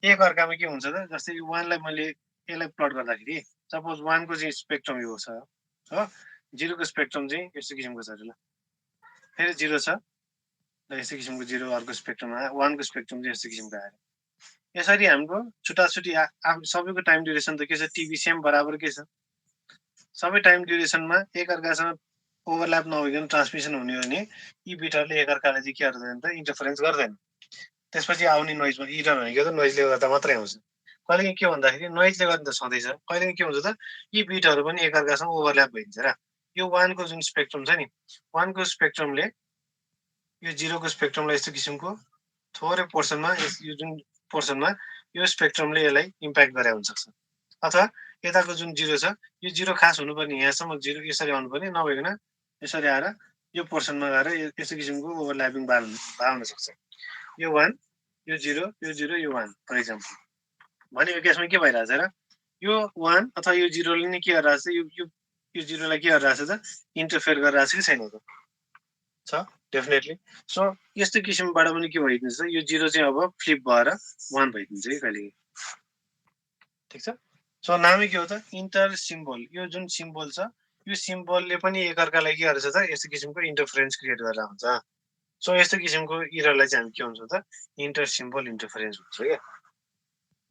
एक अर्कामा के हुन्छ त जस्तै यो 1लाई मैले यसलाई प्लट गर्दाखेरि सपोज 1 को चाहिँ स्पेक्ट्रम यो छ हो 0 को स्पेक्ट्रम चाहिँ यस्तो किसिमको छ ल फेरि 0 छ र यस्तो किसिमको 0 अर्को स्पेक्ट्रम आयो 1 को स्पेक्ट्रम चाहिँ यस्तो किसिमको आयो यसरी हाम्रो छुट्टाछुट्टी सबैको टाइम ड्युरेसन त के छ टिभी सेम बराबर के छ सबै टाइम ड्युरेसनमा एक अर्कासँग ओभरल्याप नभइकन ट्रान्समिसन हुने हो भने यी बिटहरूले एक अर्कालाई चाहिँ के गर्दैन त इन्टरफरेन्स गर्दैन त्यसपछि आउने नोइजमा इरर भनेको त नोइजले गर्दा मात्रै आउँछ कहिले के भन्दाखेरि नोइजले गर्दा त सधैँ छ कहिले के हुन्छ त यी बिटहरू पनि एक अर्कासँग ओभरल्याप भइन्छ र यो 1 को जुन स्पेक्ट्रम छ नि 1 को स्पेक्ट्रमले यो 0 को स्पेक्ट्रमलाई यस्तो किसिमको थोरै पोर्सनमा यो जुन पोर्सनमा यो स्पेक्ट्रमले यसलाई इम्प्याक्ट गरे हुनसक्छ अथवा यताको जुन 0 छ यो 0 खास हुनुपर्ने यहाँसम्म 0 यसरी आउनुपर्ने नभइकन यसरी आएर यो पोर्सनमा गएर यस्तो किसिमको ओभरल्यापिङ हुन सक्छ यो 1 यो 0 यो 0 यो 1 फर इक्जाम्पल भनेको केसमा के भइरहेछ र यो 1 अथवा यो 0ले नै के गरिरहेछ यो 0लाई के गरिरहेछ त इन्टरफेयर गरिरहेछ कि छैन त छ डेफिनेटली सो यस्तो किसिमबाट पनि के भइदिन्छ यो 0 चाहिँ अब फ्लिप भएर 1 भइदिन्छ कि कहिले ठिक छ सो नामै के हो त इन्टर सिम्बल यो जुन सिम्बल छ यो सिम्बलले पनि एकअर्कालाई के गर्छ त यस्तो किसिमको इन्टरफेरेन्स क्रिएट गरेर हुन्छ सो यस्तो किसिमको इररलाई चाहिँ हामी के भन्छौँ त इन्टर सिम्बल इन्टरफेरेन्स भन्छ क्या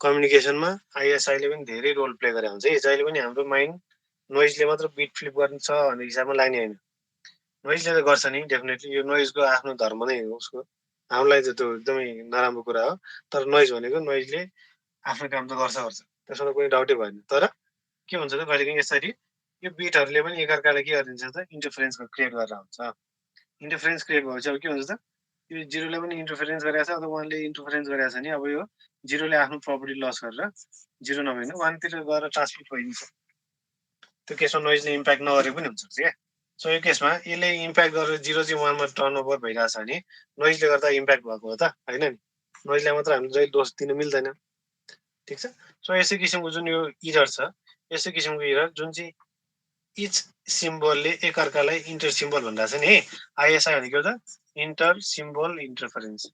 कम्युनिकेसनमा आइएसआईले पनि धेरै रोल प्ले गरेर हुन्छ है जहिले पनि हाम्रो माइन्ड नोइजले मात्र बिट फ्लिप गर्छ भन्ने हिसाबमा लाग्ने होइन नोइजले त गर्छ नि डेफिनेटली यो नोइजको आफ्नो धर्म नै हो उसको हामीलाई त त्यो एकदमै नराम्रो कुरा हो तर नोइज भनेको नोइजले आफ्नो काम त गर्छ त्यसमा कुनै डाउटै भएन तर के हुन्छ त कहिलेकाहीँ यसरी यो बिटहरूले पनि एकअर्कालाई के गरिदिन्छ त इन्टरफेरेन्स क्रिएट गरेर हुन्छ इन्टरफेरेन्स क्रिएट भएपछि अब के हुन्छ त यो जिरोले पनि इन्टरफेरेन्स गरेको छ अथवा वानले इन्टरफेरेन्स गरेको छ नि अब यो जिरोले आफ्नो प्रपर्टी लस गरेर जिरो नभएन वानतिर गएर ट्रान्समिट भइदिन्छ त्यो केसमा नोइजले इम्प्याक्ट नगरेको पनि हुन्छ क्या सो यो केसमा यसले इम्प्याक्ट गरेर जिरो चाहिँ वानमा टर्न ओभर भइरहेछ भने नोइजले गर्दा इम्प्याक्ट भएको हो त होइन नि नोइजलाई मात्र हामीले जहिले दोष दिन मिल्दैन ठिक छ सो यसै किसिमको जुन यो इरर छ यसै किसिमको इरर जुन चाहिँ इच सिम्बलले एकअर्कालाई इन्टर सिम्बल भनिरहेको छ नि है आइएसआई भनेको त इन्टर सिम्बल इन्टरफेरेन्स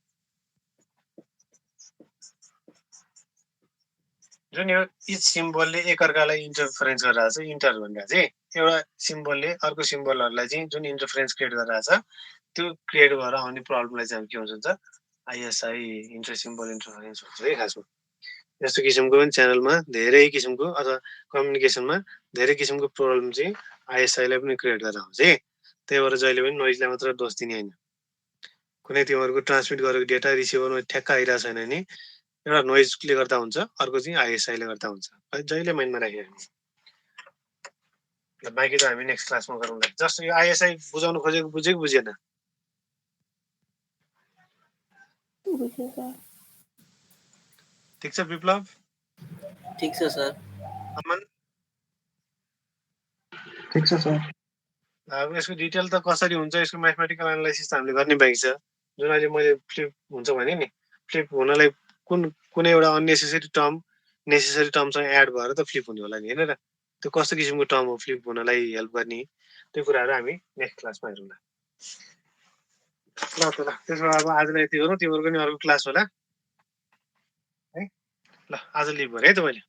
जुन यो इच सिम्बलले एकअर्कालाई इन्टरफेरेन्स गरिरहेको छ इन्टर भनिरहेको चाहिँ एउटा सिम्बलले अर्को सिम्बलहरूलाई चाहिँ जुन इन्टरफेरेन्स क्रिएट गरिरहेको छ त्यो क्रिएट भएर आउने प्रब्लमलाई चाहिँ के भन्छ आइएसआई इन्टर सिम्बल इन्टरफेरेन्स भन्छ है खासमा यस्तो किसिमको पनि च्यानलमा धेरै किसिमको अथवा कम्युनिकेसनमा धेरै किसिमको प्रब्लम चाहिँ आइएसआईलाई पनि क्रिएट गरेर आउँछ है त्यही भएर जहिले पनि नोइजलाई मात्र दोष दिने होइन कुनै तिमीहरूको ट्रान्समिट गरेको डेटा रिसिभरमा ठ्याक्क आइरहेको छैन भने एउटा नोइजले गर्दा हुन्छ अर्को चाहिँ आइएसआईले गर्दा हुन्छ जहिले माइन्डमा राखेर बाँकी त हामी नेक्स्ट क्लासमा गरौँला जस्ट यो आइएसआई बुझाउनु खोजेको बुझेको बुझेन ठिक छ विप्लव ठिक छ सर अमन ठिक छ सर अब यसको डिटेल त कसरी हुन्छ यसको म्याथमेटिकल एनालाइसिस त हामीले गर्ने बाँकी छ जुन अहिले मैले फ्लिप हुन्छ भने नि फ्लिप हुनलाई कुनै एउटा अननेसेसरी टर्म नेसेसरी टर्मसँग एड भएर त फ्लिप हुने होला नि होइन र त्यो कस्तो किसिमको टर्म हो फ्लिप हुनलाई हेल्प गर्ने त्यो कुराहरू हामी नेक्स्ट क्लासमा हेरौँला ल त ल त्यसो भए अब आजलाई यति गरौँ तिमीहरूको नि अर्को क्लास होला है ल आज लिभ गरेँ है त मैले